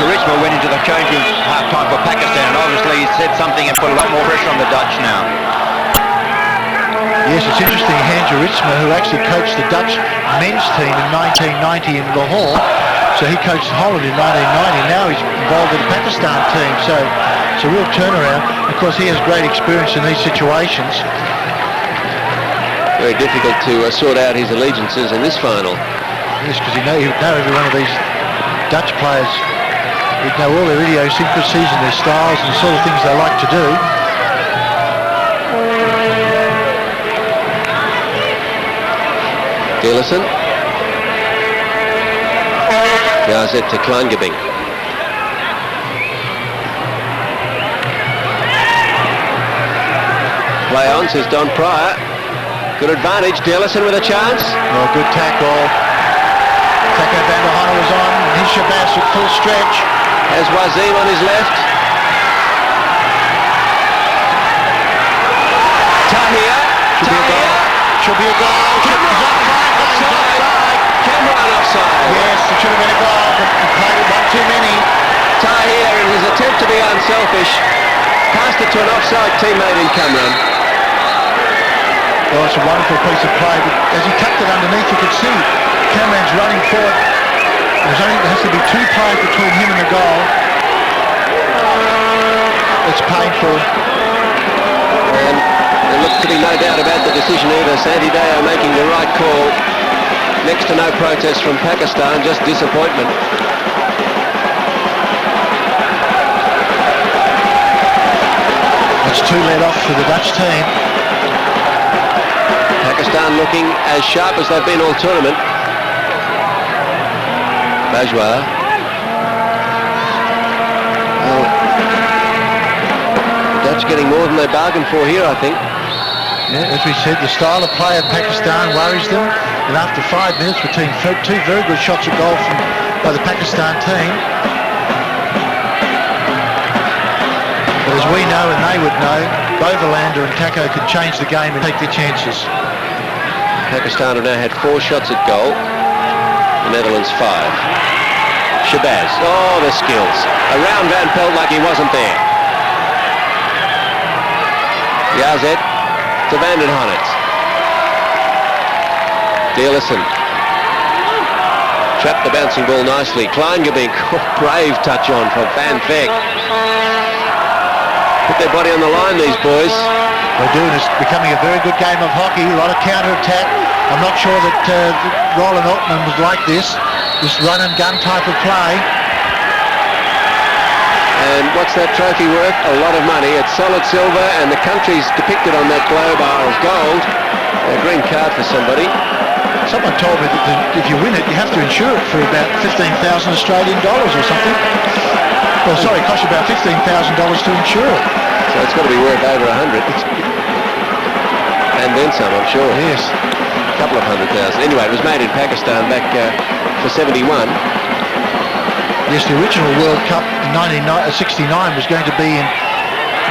S3: Richmond went into the changing half-time for Pakistan, and obviously he said something and put a lot more pressure on the Dutch now.
S2: Yes, it's interesting, Hanja Ritsma, who actually coached the Dutch men's team in 1990 in Lahore. So he coached Holland in 1990. Now he's involved with the Pakistan team. So it's a real turnaround. Of course, he has great experience in these situations.
S1: Very difficult to sort out his allegiances in this final.
S2: Yes, because he would know every one of these Dutch players. He'd know all their idiosyncrasies and their styles and the sort of things they like to do.
S1: Dearlison. Yazet to Kleingabing. Play on, says Don Pryor. Good advantage. Dearlison with a chance.
S2: Oh, good tackle. Taco van der Honor was on, and here's Shabazz at full stretch.
S1: Has Wazim on his left. Tahir.
S2: Should be a goal.
S1: Offside. Cameron offside.
S2: Yes, it should have been a goal, but he played it one too many.
S1: Tahir, in his attempt to be unselfish, passed it to an offside teammate in Cameron.
S2: Well, it's a wonderful piece of play, but as he tucked it underneath, you could see Cameron's running forward. There has to be 2 players between him and the goal. It's painful.
S1: And there looks to be no doubt about the decision either. Sandy Deo making the right call. Next to no protest from Pakistan, just disappointment.
S2: It's 2 let off for the Dutch team.
S1: Pakistan looking as sharp as they've been all tournament. Bajwa. Well, the Dutch getting more than they bargained for here, I think.
S2: Yeah, as we said, the style of play of Pakistan worries them. And after 5 minutes, between 2 very good shots at goal by the Pakistan team. But as we know and they would know, Bovelander and Taco could change the game and take their chances.
S1: Pakistan have now had 4 shots at goal. The Netherlands 5. Shabazz. Oh, the skills. Around Van Pelt like he wasn't there. Yazet to Van den Honert. Dearlison. Trapped the bouncing ball nicely. Kleingabing. Oh, brave touch on from Van Veek. Put their body on the line, these boys.
S2: They do, and it's becoming a very good game of hockey. A lot of counter-attack. I'm not sure that Roland Altman was like this run and gun type of play.
S1: And what's that trophy worth? A lot of money. It's solid silver, and the country's depicted on that globe are of gold. A green card for somebody.
S2: Someone told me that if you win it, you have to insure it for about 15,000 Australian dollars or something. Well, sorry, it costs you about $15,000 to insure it.
S1: So it's got to be worth over 100. And then some, I'm sure.
S2: Yes.
S1: A couple of 100,000. Anyway, it was made in Pakistan back for 71.
S2: Yes, the original World Cup in 1969 was going to be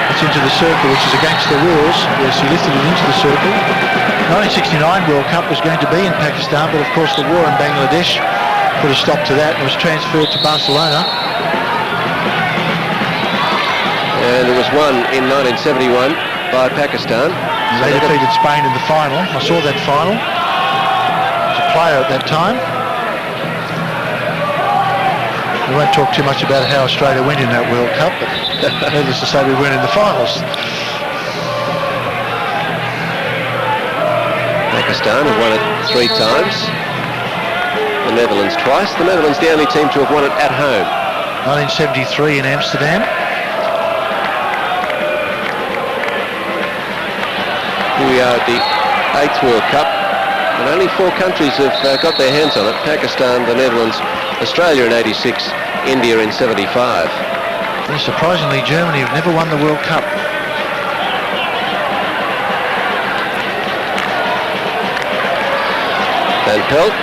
S2: it's into the circle, which is against the rules. Yes, he lifted it into the circle. 1969 World Cup was going to be in Pakistan, but of course the war in Bangladesh put a stop to that and was transferred to Barcelona.
S1: And it was won in 1971 by Pakistan.
S2: They defeated Spain in the final. I saw that final. I was a player at that time. We won't talk too much about how Australia went in that World Cup, but needless to say we went in the finals.
S1: Pakistan have won it 3 times. The Netherlands twice. The Netherlands the only team to have won it at home.
S2: 1973 in Amsterdam.
S1: Here we are at the 8th World Cup, and only 4 countries have got their hands on it. Pakistan, the Netherlands, Australia in 86, India in 75.
S2: And surprisingly, Germany have never won the World Cup.
S1: Van Pelt,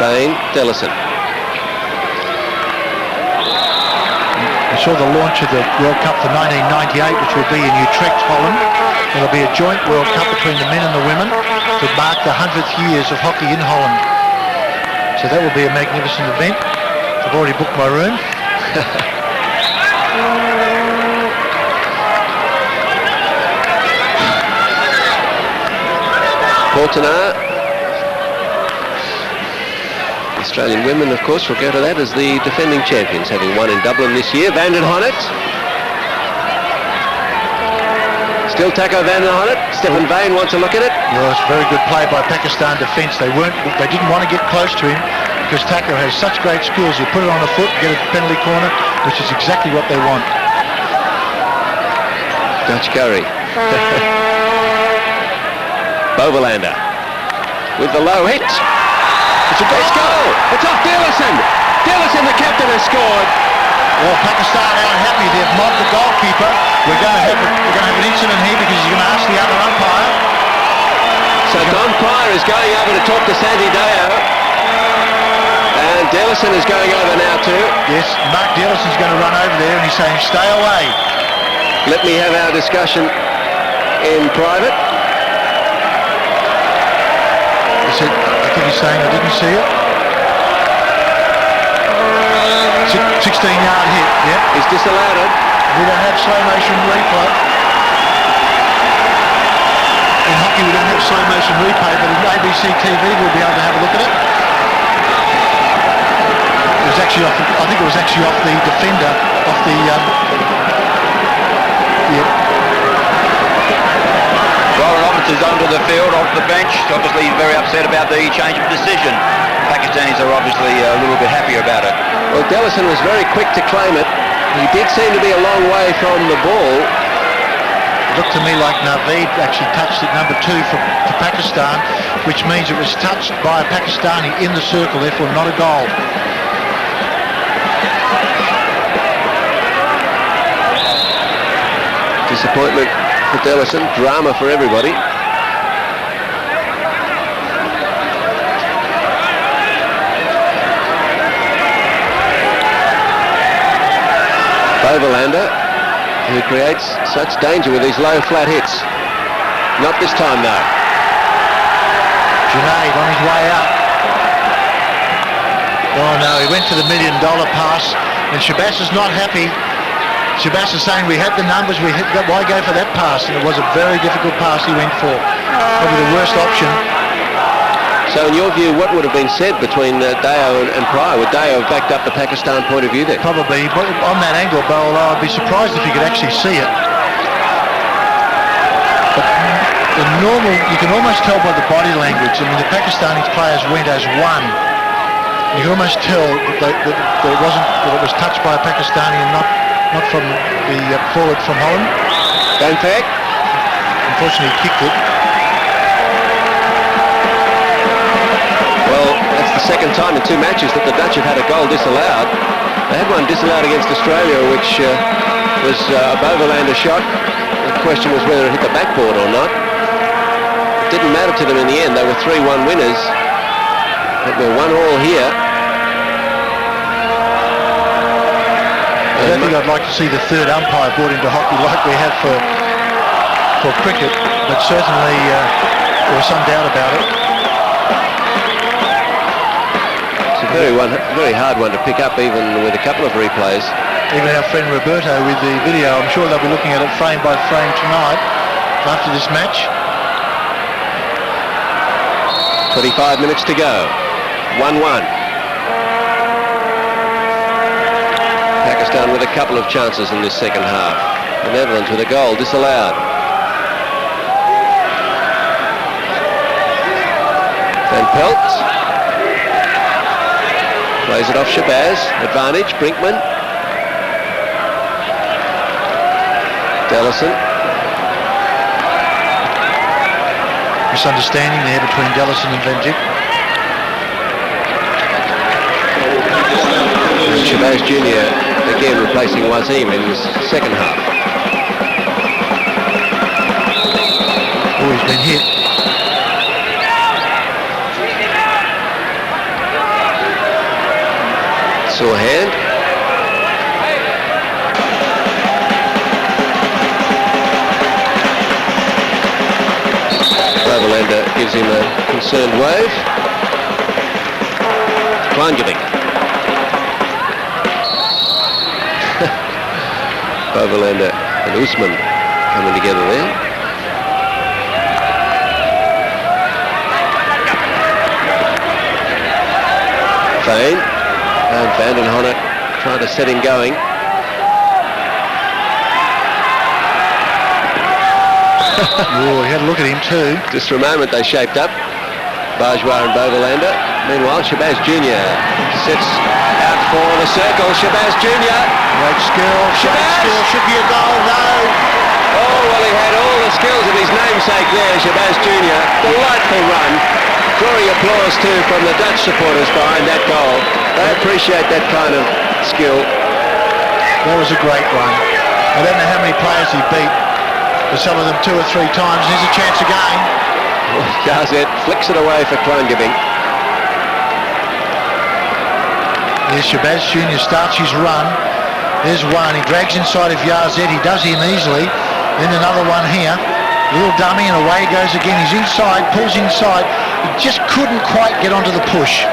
S1: Fane, Dearlison.
S2: We saw the launch of the World Cup for 1998, which will be in Utrecht, Holland. It'll be a joint World Cup between the men and the women to mark the 100th years of hockey in Holland. So that will be a magnificent event. I've already booked my room.
S1: Portana. Australian women, of course, will go to that as the defending champions, having won in Dublin this year. Van den Honert. Still Taco Van den Honert. Stephen Vane wants a look at it.
S2: Well, it's a very good play by Pakistan defence. They didn't want to get close to him because Taco has such great skills. You put it on a foot, get a penalty corner, which is exactly what they want.
S1: Dutch Curry. Bovelander. with the low hit. It's a goal. It's off Dillison. Dillison, the captain, has scored.
S2: Well, Pakistan aren't happy. They've mobbed the goalkeeper. We're going to have an incident here because he's going to ask the other umpire.
S1: So Don Pryor is going over to talk to Sandy Deo. And Dillison is going over now too.
S2: Yes, Mark Dillison's going to run over there and he's saying, stay away.
S1: Let me have our discussion in private.
S2: He said, I think he's saying, I didn't see it. 16-yard hit, yep.
S1: He's disallowed it.
S2: We don't have slow motion replay. In hockey we don't have slow motion replay, but in ABC TV we'll be able to have a look at it. It was actually off, I think it was actually off the defender, off the,
S3: Warren Robinson's onto the field, off the bench. Obviously he's very upset about the change of decision. Pakistanis are obviously a little bit happier about it.
S1: Well, Dillison was very quick to claim it. He did seem to be a long way from the ball.
S2: it looked to me like Naveed actually touched it number 2 for Pakistan, which means it was touched by a Pakistani in the circle, therefore not a goal.
S1: Disappointment for Dillison, drama for everybody. Overlander, who creates such danger with these low flat hits. Not this time though.
S2: Junaid on his way out. Oh no, he went for the $1 million pass and Shabazz is not happy. Shabazz is saying we had the numbers, why go for that pass? And it was a very difficult pass he went for. Probably the worst option.
S1: So in your view, what would have been said between Deo and Pryor? Would Deo have backed up the Pakistan point of view there?
S2: Probably, but on that angle, Beau, I'd be surprised if you could actually see it. But the normal, you can almost tell by the body language. I mean, the Pakistani players went as one. You can almost tell that it was touched by a Pakistani and not from the forward from Holland.
S1: Don't fact.
S2: Unfortunately, he kicked it.
S1: Well, that's the second time in 2 matches that the Dutch have had a goal disallowed. They had one disallowed against Australia, which was a Overlander shot. The question was whether it hit the backboard or not. It didn't matter to them in the end. They were 3-1 winners. But we're 1-1 here.
S2: I don't think I'd like to see the third umpire brought into hockey like we have for cricket, but certainly there was some doubt about it.
S1: Very hard one to pick up, even with a couple of replays.
S2: Even our friend Roberto with the video, I'm sure they'll be looking at it frame by frame tonight after this match.
S1: 25 minutes to go. 1-1. Pakistan with a couple of chances in this second half. The Netherlands with a goal disallowed. Van Pelt plays it off Shabazz. Advantage, Brinkman. Dillison.
S2: Misunderstanding there between Dillison and Van Dijk.
S1: And Shabazz Jr. again replacing Wazim in his second half.
S2: Oh, he's been hit.
S1: Sore hand. Overlander gives him a concerned wave. Kleingeving. Overlander and Usman coming together there. Fane. And Vanden Honnet trying to set him going.
S2: Oh, he had a look at him too.
S1: Just for a moment they shaped up, Bajwa and Bogolander. Meanwhile, Shabazz Jr. sets out for the circle. Shabazz Jr.
S2: Great skill, should be a goal, no.
S1: Oh, well, he had all the skills of his namesake there, Shabazz Jr. Delightful run. Drawing applause, too, from the Dutch supporters behind that goal. They appreciate that kind of skill.
S2: That was a great run. I don't know how many players he beat, but some of them 2 or 3 times. Here's a chance again.
S1: Yazet flicks it away for Klangeving.
S2: Here's Shabazz Jr. starts his run. There's one. He drags inside of Yazet. He does him easily. Then another one here. Little dummy, and away he goes again. He's inside, pulls inside. He just couldn't quite get onto the push.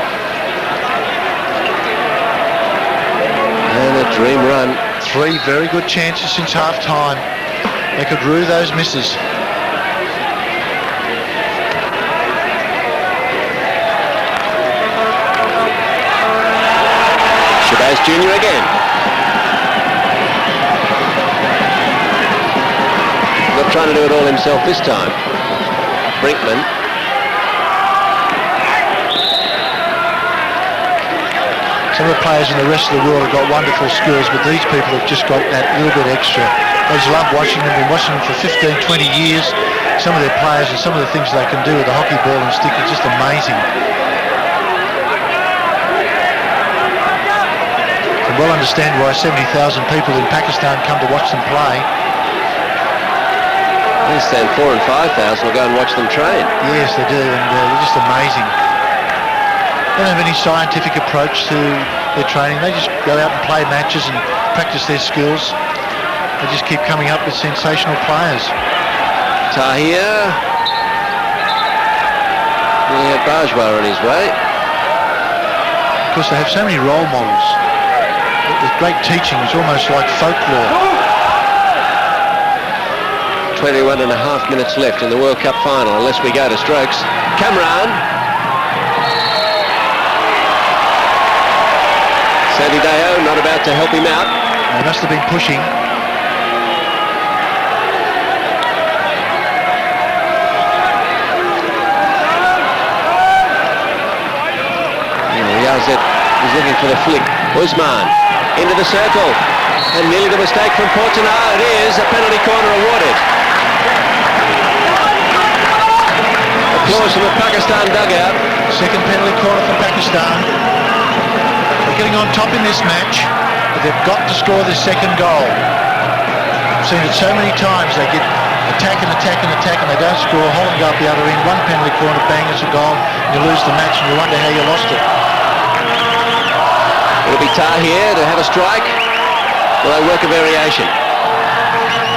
S1: And a dream run.
S2: 3 very good chances since half-time. They could rue those misses.
S1: Shabazz Jr. again. Not trying to do it all himself this time. Brinkman.
S2: Some of the players in the rest of the world have got wonderful skills, but these people have just got that little bit extra. I just love watching them. Been watching them for 15, 20 years. Some of their players and some of the things they can do with the hockey ball and stick is just amazing. I can well understand why 70,000 people in Pakistan come to watch them play.
S1: I understand 4,000 and 5,000 will go and watch them train.
S2: Yes, they do, and they're just amazing. They don't have any scientific approach to their training. They just go out and play matches and practice their skills. They just keep coming up with sensational players.
S1: Tahir. Yeah, Bajwa on his way.
S2: Of course, they have so many role models. With great teaching, it's almost like folklore.
S1: 21 and a half minutes left in the World Cup final, unless we go to strokes. Kamran. Sandy Deo not about to help him out.
S2: They must have been pushing.
S1: Yazet is looking for the flick. Usman into the circle. And nearly the mistake from Portana. It is a penalty corner awarded. Applause from the Pakistan dugout.
S2: Second penalty corner for Pakistan. They're getting on top in this match, but they've got to score this second goal. I've seen it so many times. They get attack and attack and attack, and they don't score. Holland go up the other end. One penalty corner, bang, it's a goal. You lose the match, and you wonder how you lost it.
S1: It'll be Tahir to have a strike. Will they work a variation?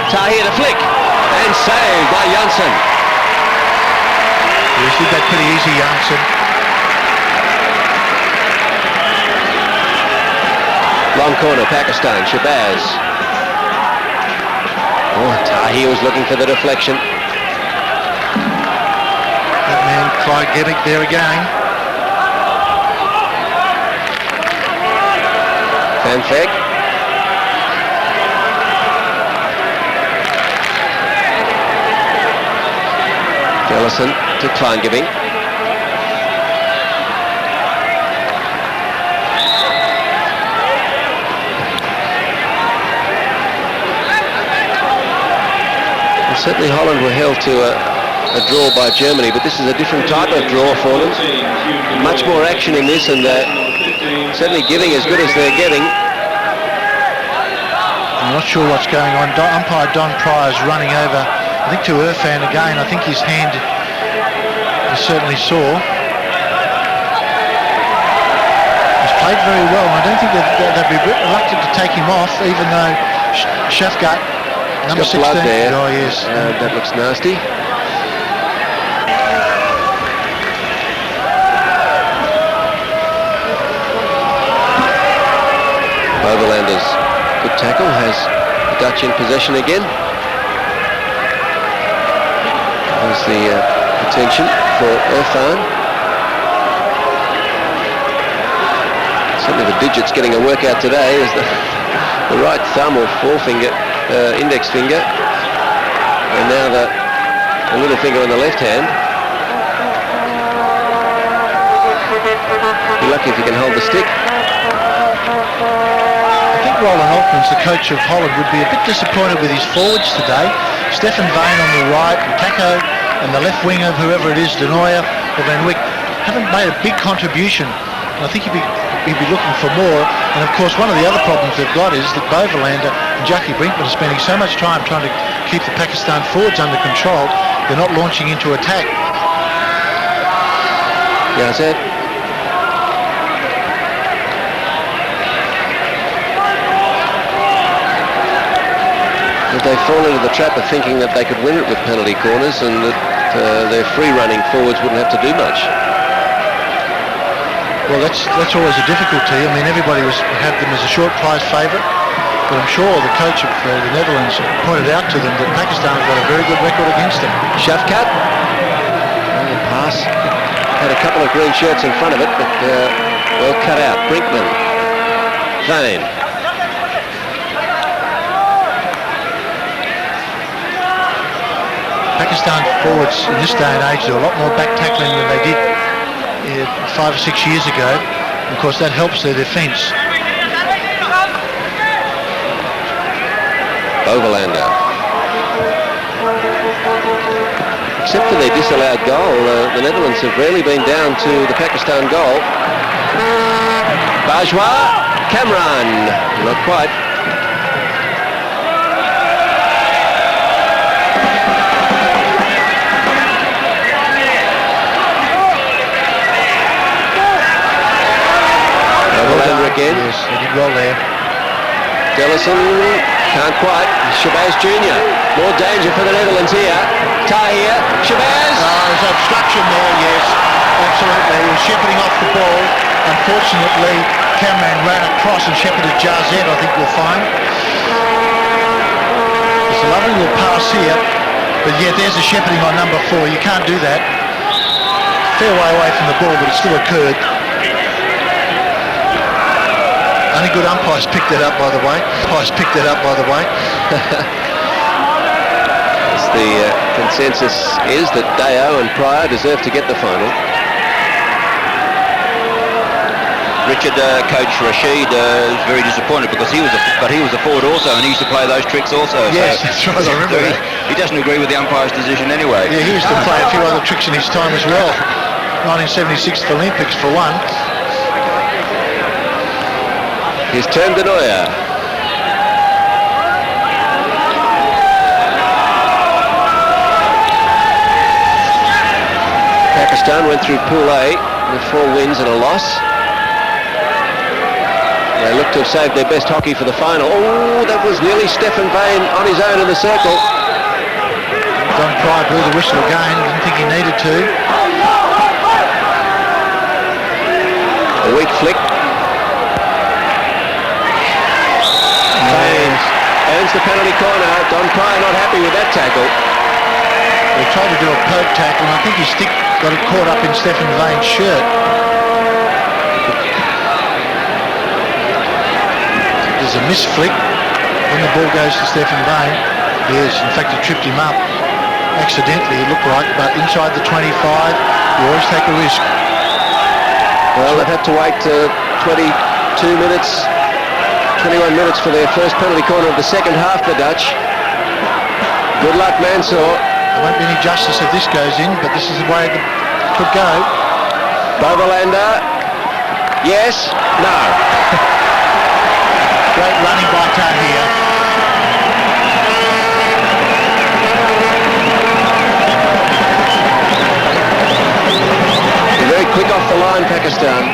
S1: Tahir to flick, and saved by Janssen.
S2: Yes, did that pretty easy, Janssen.
S1: Long corner, Pakistan, Shabazz. Oh, Tahir was looking for the deflection.
S2: That man, Clyde Gebick, there again.
S1: Fanfeg. Ellison to Klangeving. Certainly Holland were held to a draw by Germany, but this is a different type of draw for them. Much more action in this, and certainly giving as good as they're getting.
S2: I'm not sure what's going on. Umpire Don Pryor's running over, I think, to Irfan again. I think his hand is certainly sore. He's played very well, and I don't think they'd be reluctant to take him off, even though Shafgat, number 16.
S1: Blood there.
S2: Oh, yes.
S1: That looks nasty. Overlanders. Good tackle. Has the Dutch in possession again. There's the attention for Irfan. Certainly the digits getting a workout today is the right thumb or forefinger. Index finger, and now the little finger on the left hand. Be lucky if you can hold the stick.
S2: I think Roland Altmans, the coach of Holland, would be a bit disappointed with his forwards today. Stefan Vane on the right, Taco, and the left winger, whoever it is, Denoyer or Van Wyk, haven't made a big contribution. And I think he'd be looking for more. And of course, one of the other problems they've got is that Boverlander and Jackie Brinkman are spending so much time trying to keep the Pakistan forwards under control, they're not launching into attack.
S1: Yazet. They fall into the trap of thinking that they could win it with penalty corners and that their free-running forwards wouldn't have to do much.
S2: Well, that's always a difficulty. I mean, everybody had them as a short prize favourite, but I'm sure the coach of the Netherlands pointed out to them that Pakistan have got a very good record against them.
S1: Shafkat. The pass had a couple of green shirts in front of it, but well cut out. Brinkman. Vane.
S2: Pakistan forwards in this day and age do a lot more back tackling than they did 5 or 6 years ago. Of course, that helps their defence.
S1: Overlander. Except for their disallowed goal, the Netherlands have rarely been down to the Pakistan goal. Bajwa. Kamran. Not quite. Again.
S2: Yes, they did well there.
S1: Dellison can't quite. Shabazz Jr. More danger for the Netherlands here. Tahir. Shabazz.
S2: There's obstruction there, yes. Absolutely. He was shepherding off the ball. Unfortunately, Cameron ran across and shepherded Jazet, I think we'll find. It's a lovely little pass here. But yeah, there's a shepherding on number 4. You can't do that. Fair way away from the ball, but it still occurred. Only good umpires picked that up, by the way.
S1: The consensus is that Deo and Pryor deserve to get the final.
S3: Richard, Coach Rashid is very disappointed because he was a forward also, and he used to play those tricks also.
S2: Yes, that's right, I remember that.
S3: He doesn't agree with the umpire's decision anyway.
S2: Yeah, he used to play a few other tricks in his time as well. 1976 Olympics for one.
S1: He's turned Denoyer. Pakistan went through Pool A with 4 wins and a loss. They look to have saved their best hockey for the final. Oh, that was nearly Stefan Vane on his own in the circle.
S2: Don Pryor blew the whistle again. Didn't think he needed to.
S1: A weak flick. Vane earns the penalty corner. Don Pryor not happy with that tackle.
S2: They tried to do a poke tackle, and I think his stick got it caught up in Stefan Vane's shirt. There's a miss flick. Then the ball goes to Stefan Vane. Yes, in fact, it tripped him up. Accidentally, it looked like, but inside the 25, you always take a risk.
S1: Well, they've had to wait 22 minutes. 21 minutes for their first penalty corner of the second half, the Dutch. Good luck, Mansour.
S2: There won't be any justice if this goes in, but this is the way it could go.
S1: Boverlander. Yes. No.
S2: Great running by Tahir.
S1: They're very quick off the line, Pakistan.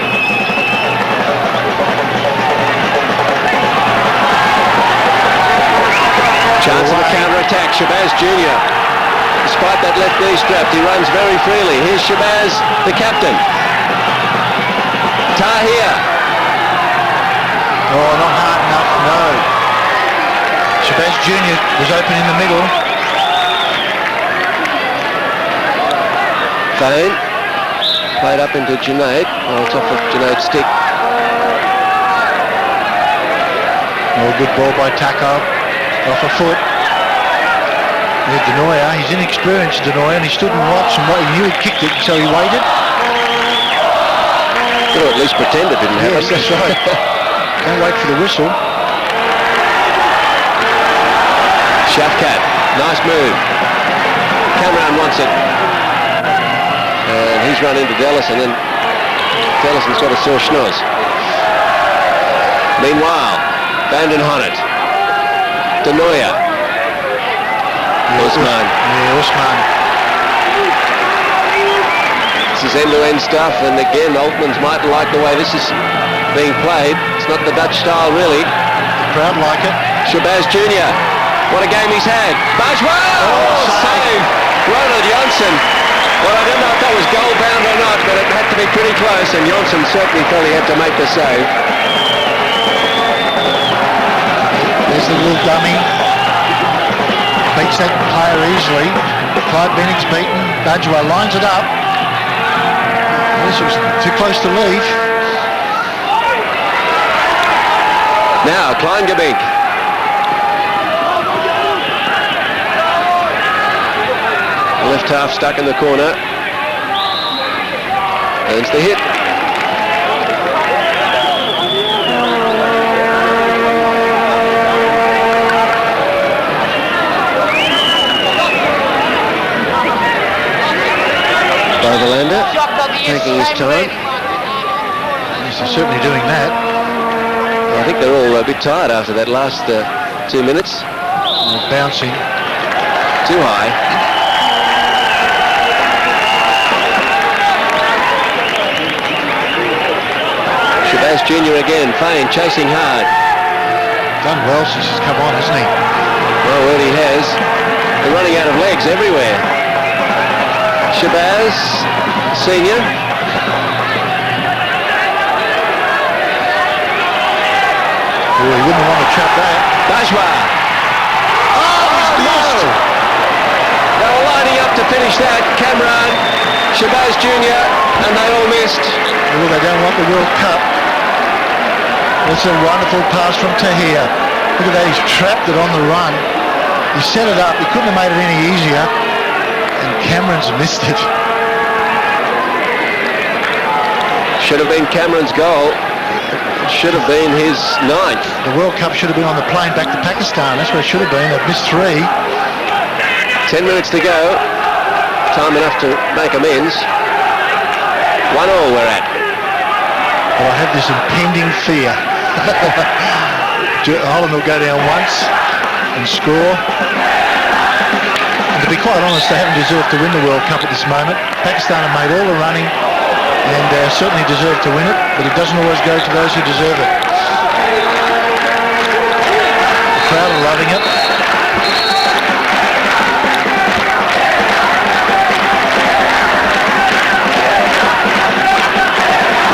S1: Chance of a counter-attack. Shabazz Jr. Despite that left knee strapped, he runs very freely. Here's Shabazz, the captain. Tahir.
S2: Oh, not hard enough, no. Shabazz Jr. was open in the middle.
S1: Vane. Played up into Junaid. Oh, it's off of Junaid's stick.
S2: Oh, good ball by Taco. Off a foot. With Denoyer, he's inexperienced, Denoyer, and he stood and watched, and he knew he'd kicked it, so he waited.
S1: Or at least pretend it didn't happen.
S2: Yes, that's right. Can't wait for the whistle.
S1: Shafkat, nice move. Cameron wants it. And he's run into Dellison, and Dellison's got a sore schnoz. Meanwhile, Vanden Honnet. Denoya. Usman.
S2: Yeah, Usman.
S1: This is end-to-end stuff, and again, Altmans might like the way this is being played. It's not the Dutch style, really.
S2: The crowd like it.
S1: Shabazz Jr. What a game he's had. Bajwa! Oh, save! Ronald Johnson. Well, I don't know if that was goal-bound or not, but it had to be pretty close, and Johnson certainly felt he had to make the save.
S2: There's the little dummy. Beats that player easily. Clyde Bennick's beaten. Bajwa lines it up. This was too close to leave.
S1: Now, Kleingabink. Left half stuck in the corner. Earns the hit. Overlander taking his time.
S2: Yes, they're certainly doing that.
S1: I think they're all a bit tired after that last 2 minutes.
S2: They're bouncing.
S1: Too high. Shabazz Jr. again, Fane chasing hard.
S2: Done well since he's come on, hasn't he?
S1: Well, what he has. They're running out of legs everywhere. Shabazz, senior.
S2: Oh, he wouldn't want to trap that.
S1: Bajwa. Oh, no! They were lining up to finish that. Cameron, Shabazz Jr., and they all missed.
S2: Well, they don't want the World Cup. It's a wonderful pass from Tahir. Look at that, he's trapped it on the run. He set it up, he couldn't have made it any easier. And Cameron's missed it.
S1: Should have been Cameron's goal. Should have been his 9th.
S2: The World Cup should have been on the plane back to Pakistan. That's where it should have been. They've missed 3.
S1: 10 minutes to go. Time enough to make amends. 1-1 we're at.
S2: But I have this impending fear. Holland will go down once and score. And to be quite honest, they haven't deserved to win the World Cup at this moment. Pakistan have made all the running and certainly deserve to win it, but it doesn't always go to those who deserve it. The crowd are loving it.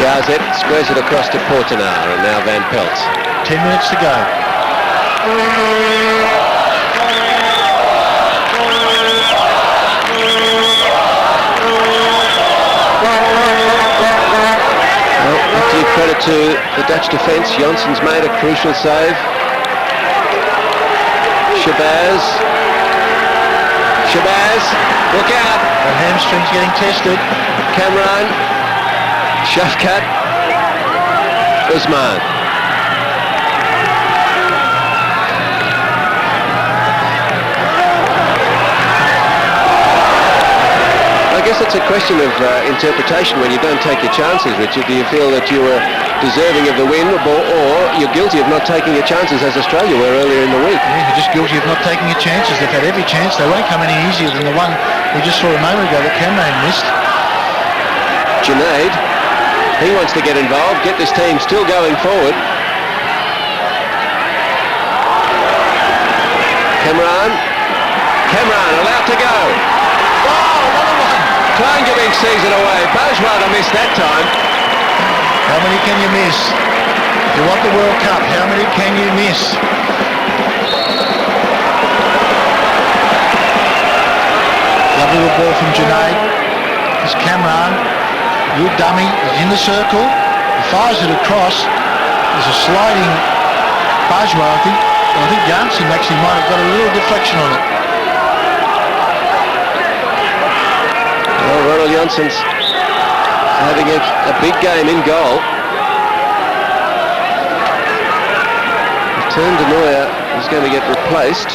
S1: Yazet squares it across to Portenar, and now Van Pelt.
S2: 10 minutes to go.
S1: Credit to the Dutch defence. Jansson's made a crucial save. Shabazz, look out!
S2: The hamstring's getting tested.
S1: Cameron, Shafkat, Usman. I guess it's a question of interpretation when you don't take your chances, Richard. Do you feel that you were deserving of the win, or you're guilty of not taking your chances as Australia were earlier in the week?
S2: Yeah, you're just guilty of not taking your chances. They've had every chance. They won't come any easier than the one we just saw a moment ago that Cameron missed.
S1: Junaid, he wants to get involved, get this team still going forward. Cameron allowed to go. Kleingabink sees it away. Bajwa missed that time.
S2: How many can you miss? If you want the World Cup, how many can you miss? Lovely little ball from Junaid. It's Cameron. Good dummy. He's in the circle. He fires it across. There's a sliding Bajwa, I think. I think Janssen actually might have got a little deflection on it.
S1: Well, Ronald Jansson's having a big game in goal. Return to Neuer is going to get replaced.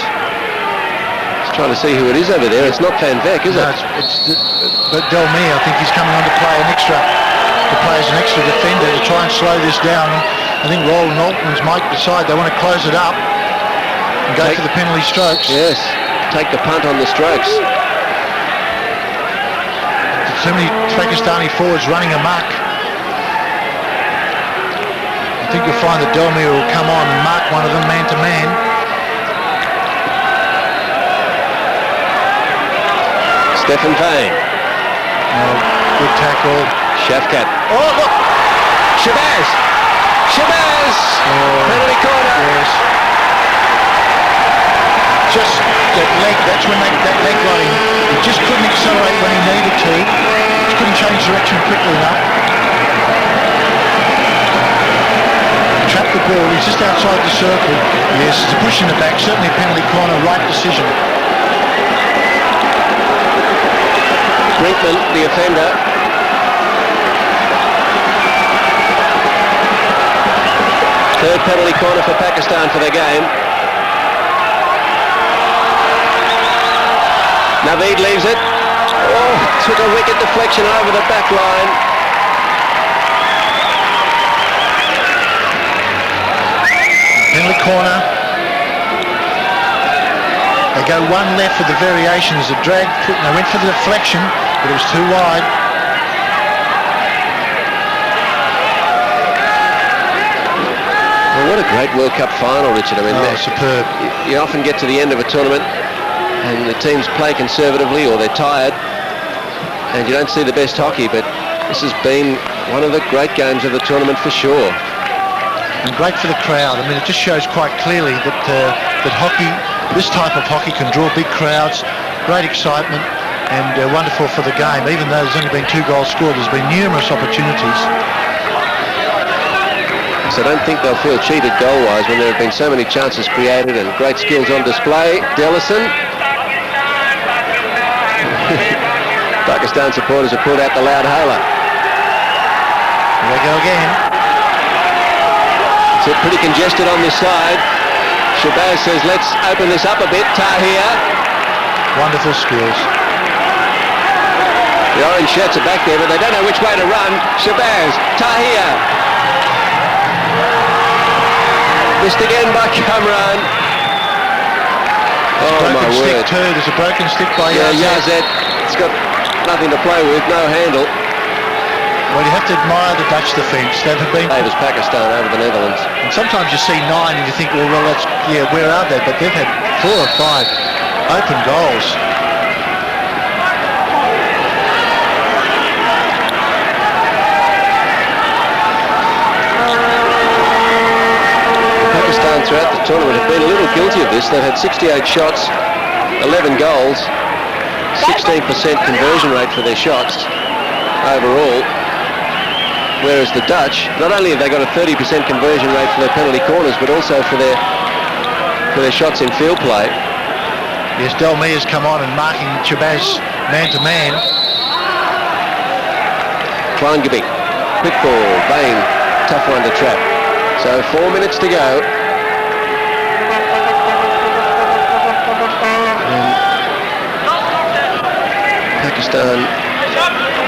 S1: Trying to see who it is over there. It's not Van Veck, is
S2: No,
S1: it?
S2: but Delmere, I think he's coming on to play as an extra defender to try and slow this down. I think Roland Altman's might decide they want to close it up and go for the penalty strokes.
S1: Yes, take the punt on the strokes.
S2: So many Pakistani forwards running amok. I think you'll find that Delmere will come on and mark one of them man to man.
S1: Stephen Vane.
S2: Oh, good tackle.
S1: Shafkat. Oh, look! Shabazz! Shabazz! Penalty corner.
S2: Yes. Just that leg, that's when that leg got him. He just couldn't accelerate when he needed to. He couldn't change direction quickly enough. Trapped the ball, he's just outside the circle. Yes, it's a push in the back, certainly a penalty corner, right decision.
S1: Brinkman, the offender. Third penalty corner for Pakistan for the game. Naveed leaves it. Oh, took a wicked deflection over the back line.
S2: Penalty corner. They go one left for the variation as a drag. They went for the deflection, but it was too wide.
S1: Well, what a great World Cup final, Richard. I mean,
S2: superb.
S1: You often get to the end of a tournament and the teams play conservatively or they're tired and you don't see the best hockey, but this has been one of the great games of the tournament for sure.
S2: And great for the crowd. I mean, it just shows quite clearly that that hockey, this type of hockey, can draw big crowds, great excitement, and wonderful for the game. Even though there's only been 2 goals scored, there's been numerous opportunities.
S1: So I don't think they'll feel cheated goal-wise when there have been so many chances created and great skills on display. Dellison. Pakistan supporters have pulled out the loud hailer.
S2: Here they go again.
S1: It's pretty congested on this side. Shabazz says, let's open this up a bit. Tahir.
S2: Wonderful skills.
S1: The orange shirts are back there, but they don't know which way to run. Shabazz. Tahir. Missed again by Kamran. Oh my word.
S2: Stick too. There's a broken stick by
S1: Yazet. It's got nothing to play with, no handle.
S2: Well, you have to admire the Dutch defence. They've been...
S1: Favours Pakistan over the Netherlands.
S2: And sometimes you see 9 and you think, well, that's, yeah, where are they? But they've had 4 or 5 open goals.
S1: Pakistan throughout the tournament have been a little guilty of this. They've had 68 shots, 11 goals, 16% conversion rate for their shots overall. Whereas the Dutch, not only have they got a 30% conversion rate for their penalty corners, but also for their shots in field play.
S2: Yes, Delmere's come on and marking Shabazz man to man.
S1: Kleingabing, quick ball, Vane, tough one to trap. So 4 minutes to go. And Pakistan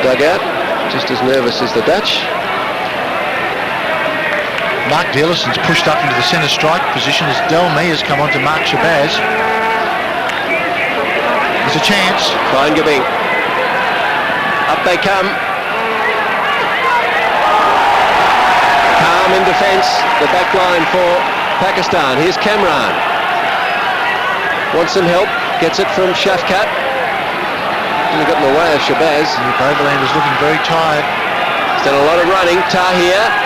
S1: dugout, just as nervous as the Dutch.
S2: Mark Dellison's pushed up into the centre strike position as Delmere's come on to mark Shabazz. There's a chance.
S1: Kleingabing. Up they come. Calm in defence. The back line for Pakistan. Here's Kamran. Wants some help. Gets it from Shafkat. Only got in the way of Shabazz.
S2: Overland is looking very tired.
S1: He's done a lot of running. Tahir.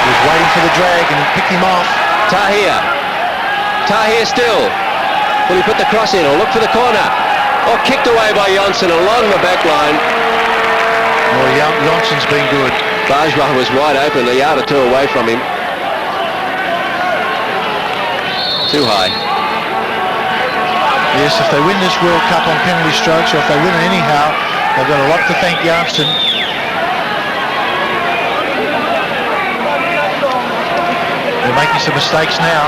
S2: He's waiting for the drag and he picked him off.
S1: Tahir. Tahir still. Will he put the cross in or look for the corner? Or kicked away by Johnson along the back line.
S2: Well, Johnson's been good.
S1: Bajwa was wide open, a yard or 2 away from him. Too high.
S2: Yes, if they win this World Cup on penalty strokes, or if they win it anyhow, they've got a lot to thank Johnston. They're making some mistakes now.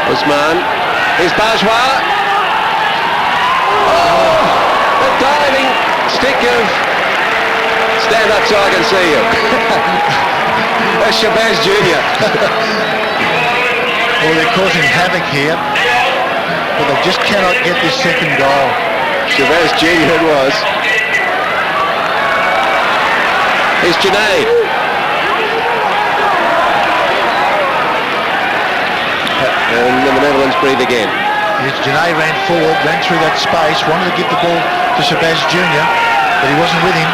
S1: Usman. Here's Bajwa. Oh, the diving stick of... Stand up so I can see you. That's Shabazz Jr.
S2: Well, they're causing havoc here, but they just cannot get this second goal.
S1: Shabazz Jr. it was. Here's Junaid. And the Netherlands breathe again.
S2: Yes, Junaid ran forward, ran through that space, wanted to give the ball to Shabazz Jr., but he wasn't with him.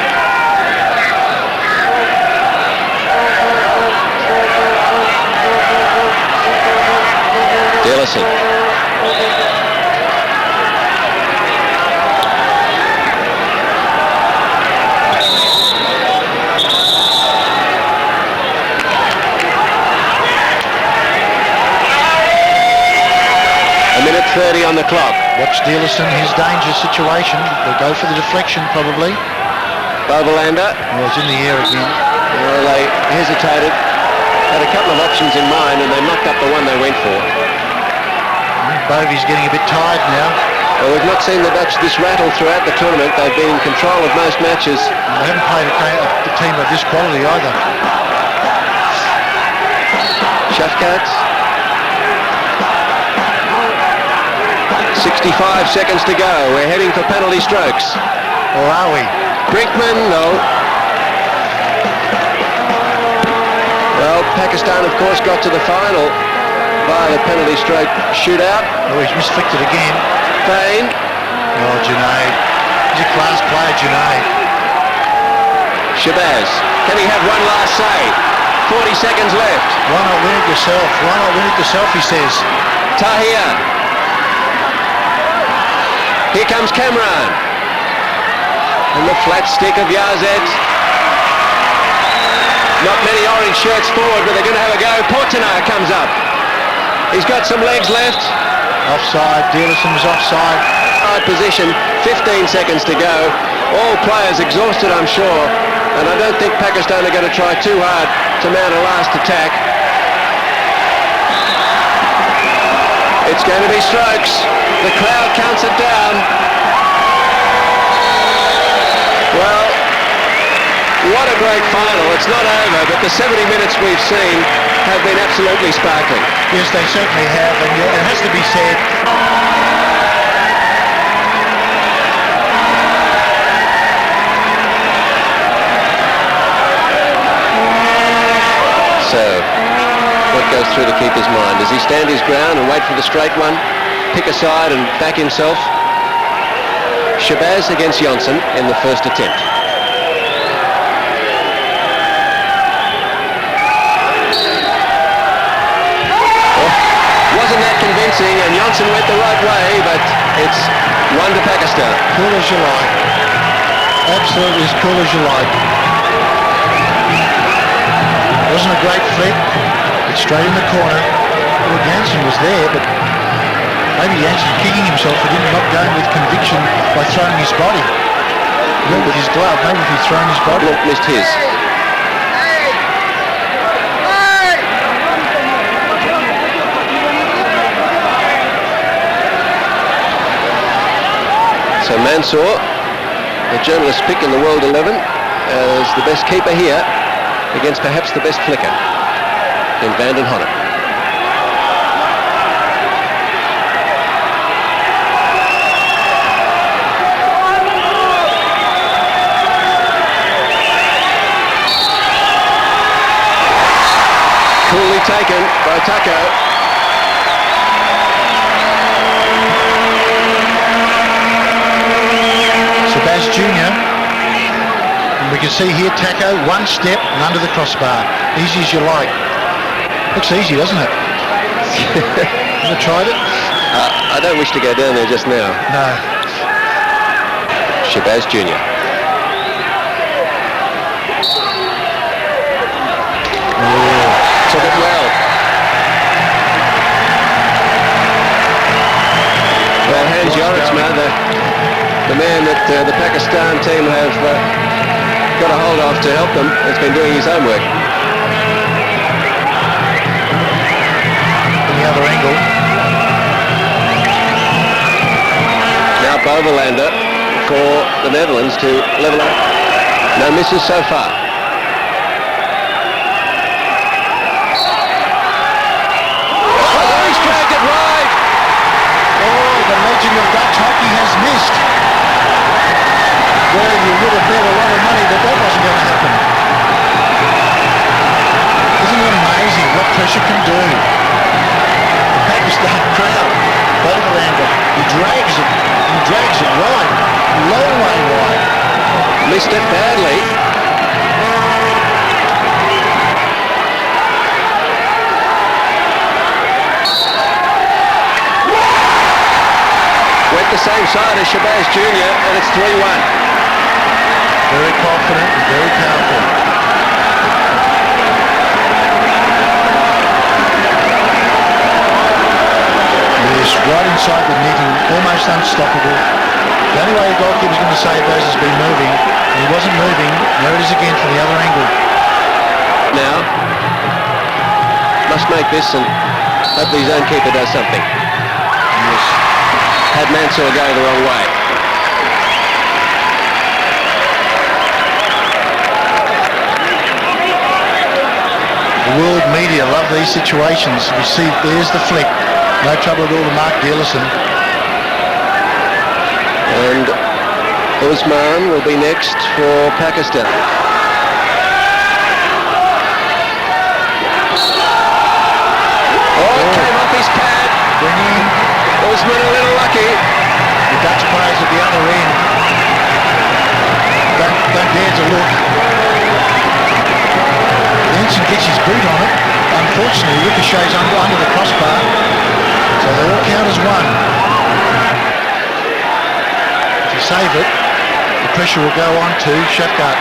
S1: Dillison. A minute 30 on the clock.
S2: Watch Dillison, his danger situation. They'll go for the deflection probably.
S1: Bovelander.
S2: Well, it's in the air again.
S1: Well, they hesitated. Had a couple of options in mind and they mucked up the one they went for.
S2: Bovey's getting a bit tired now.
S1: Well, we've not seen the Dutch this rattle throughout the tournament. They've been in control of most matches.
S2: They haven't played a team of this quality either.
S1: Shafkat. 65 seconds to go. We're heading for penalty strokes.
S2: Or are we?
S1: Brinkman, no. Well, Pakistan, of course, got to the final via the penalty stroke shootout.
S2: Oh, he's misflicked it again.
S1: Payne.
S2: Oh, Junaid. He's a class player, Junaid.
S1: Shabazz. Can he have one last save? 40 seconds left.
S2: Why not win it yourself? Why not win it yourself, he says.
S1: Tahir. Here comes Cameron. And the flat stick of Yazet. Not many orange shirts forward, but they're going to have a go. Portana comes up. He's got some legs left.
S2: Offside. Dealison's offside.
S1: Hard position. 15 seconds to go. All players exhausted, I'm sure. And I don't think Pakistan are going to try too hard to mount a last attack. It's going to be strokes. The crowd counts it down. Well, what a great final. It's not over, but the 70 minutes we've seen have been absolutely sparkling.
S2: Yes, they certainly have, and it has to be said.
S1: So, what goes through the keeper's mind? Does he stand his ground and wait for the straight one, pick a side and back himself? Shabazz against Johnson in the first attempt. Wasn't that convincing, and Johnson went the right way, but it's one to Pakistan.
S2: Cool as you like. Absolutely as cool as you like. Wasn't a great flick. It's straight in the corner. Well, Jansen was there, but maybe Jansen kicking himself for not going with conviction by throwing his body. He went with his glove. Maybe if he'd thrown his body.
S1: Look, missed his. So Mansour, the journalist pick in the World 11, as the best keeper here against perhaps the best flicker in Van den Honne. Coolly taken by Tucko.
S2: Shabazz Jr. And we can see here Taco, one step and under the crossbar. Easy as you like. Looks easy, doesn't it? Ever tried it?
S1: I don't wish to go down there just now.
S2: No.
S1: Shabazz Jr. Took it well. Well, Hans Jorritsma, the man that the Pakistan team have got a hold of to help them, has been doing his homework. Boverlander for the Netherlands to level up. No misses so far. Oh, he's dragged it wide.
S2: Oh, the legend of Dutch hockey has missed. Well, you would have bet a lot of money that wasn't going to happen. Isn't it amazing what pressure can do? The Pakistan crowd, Boverlander, he drags it wide, long way wide.
S1: Missed it badly. Went the same side as Shabazz Jr. and it's 3-1.
S2: Very confident and very powerful. Yes, right inside the netting, almost unstoppable. The only way the goalkeeper's going to save those is be moving. And he wasn't moving. There it is again from the other angle.
S1: Now, must make this and hopefully his own keeper does something.
S2: Yes.
S1: Had Mansour go the wrong way.
S2: The world media love these situations. You see, there's the flick. No trouble at all to Mark Gillison.
S1: And Usman will be next for Pakistan. Oh, it came off his pad.
S2: Bringing
S1: Usman a little lucky.
S2: the Dutch players at the other end. Don't dare to look. Vincent gets his boot on it. Unfortunately, ricochets under the crossbar. So they all count as one. If you save it, the pressure will go on to Shafkat.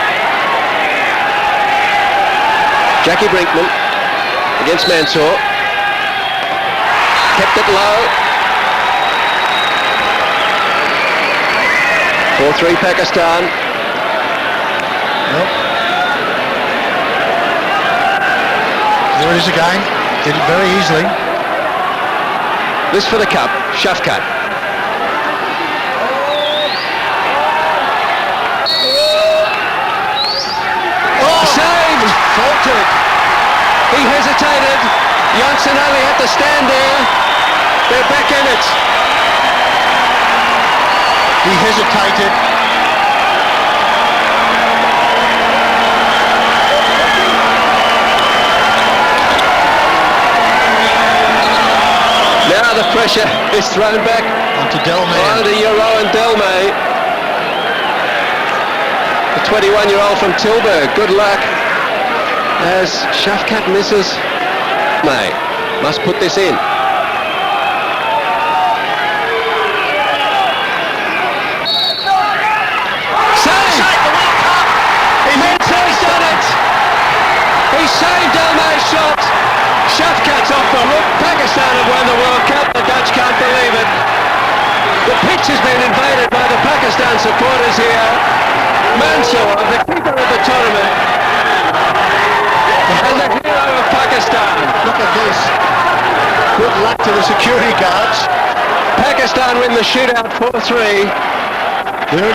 S1: Jackie Brinkman against Mansour. Kept it low. 4-3 Pakistan.
S2: Well, there it is again. Did it very easily.
S1: This for the cup, Shafkat.
S2: Oh,
S1: Saved!
S2: faltered.
S1: He hesitated. Janssen only had to stand there. They're back in it.
S2: He hesitated.
S1: Now the pressure is thrown back
S2: Onto Delman.
S1: onto Euro and Delmay. The 21-year-old from Tilburg. Good luck as Shafkat misses. May must put this in. Saved! Mansour's done it! He saved Delmay's shot. Shafkat's off the hook. Pakistan have won the World Cup. The Dutch can't believe it. The pitch has been invaded by the Pakistan supporters here. Mansour, the keeper of the tournament, and the hero of Pakistan.
S2: Look at this. Good luck to the security guards.
S1: Pakistan win the shootout 4-3.
S2: There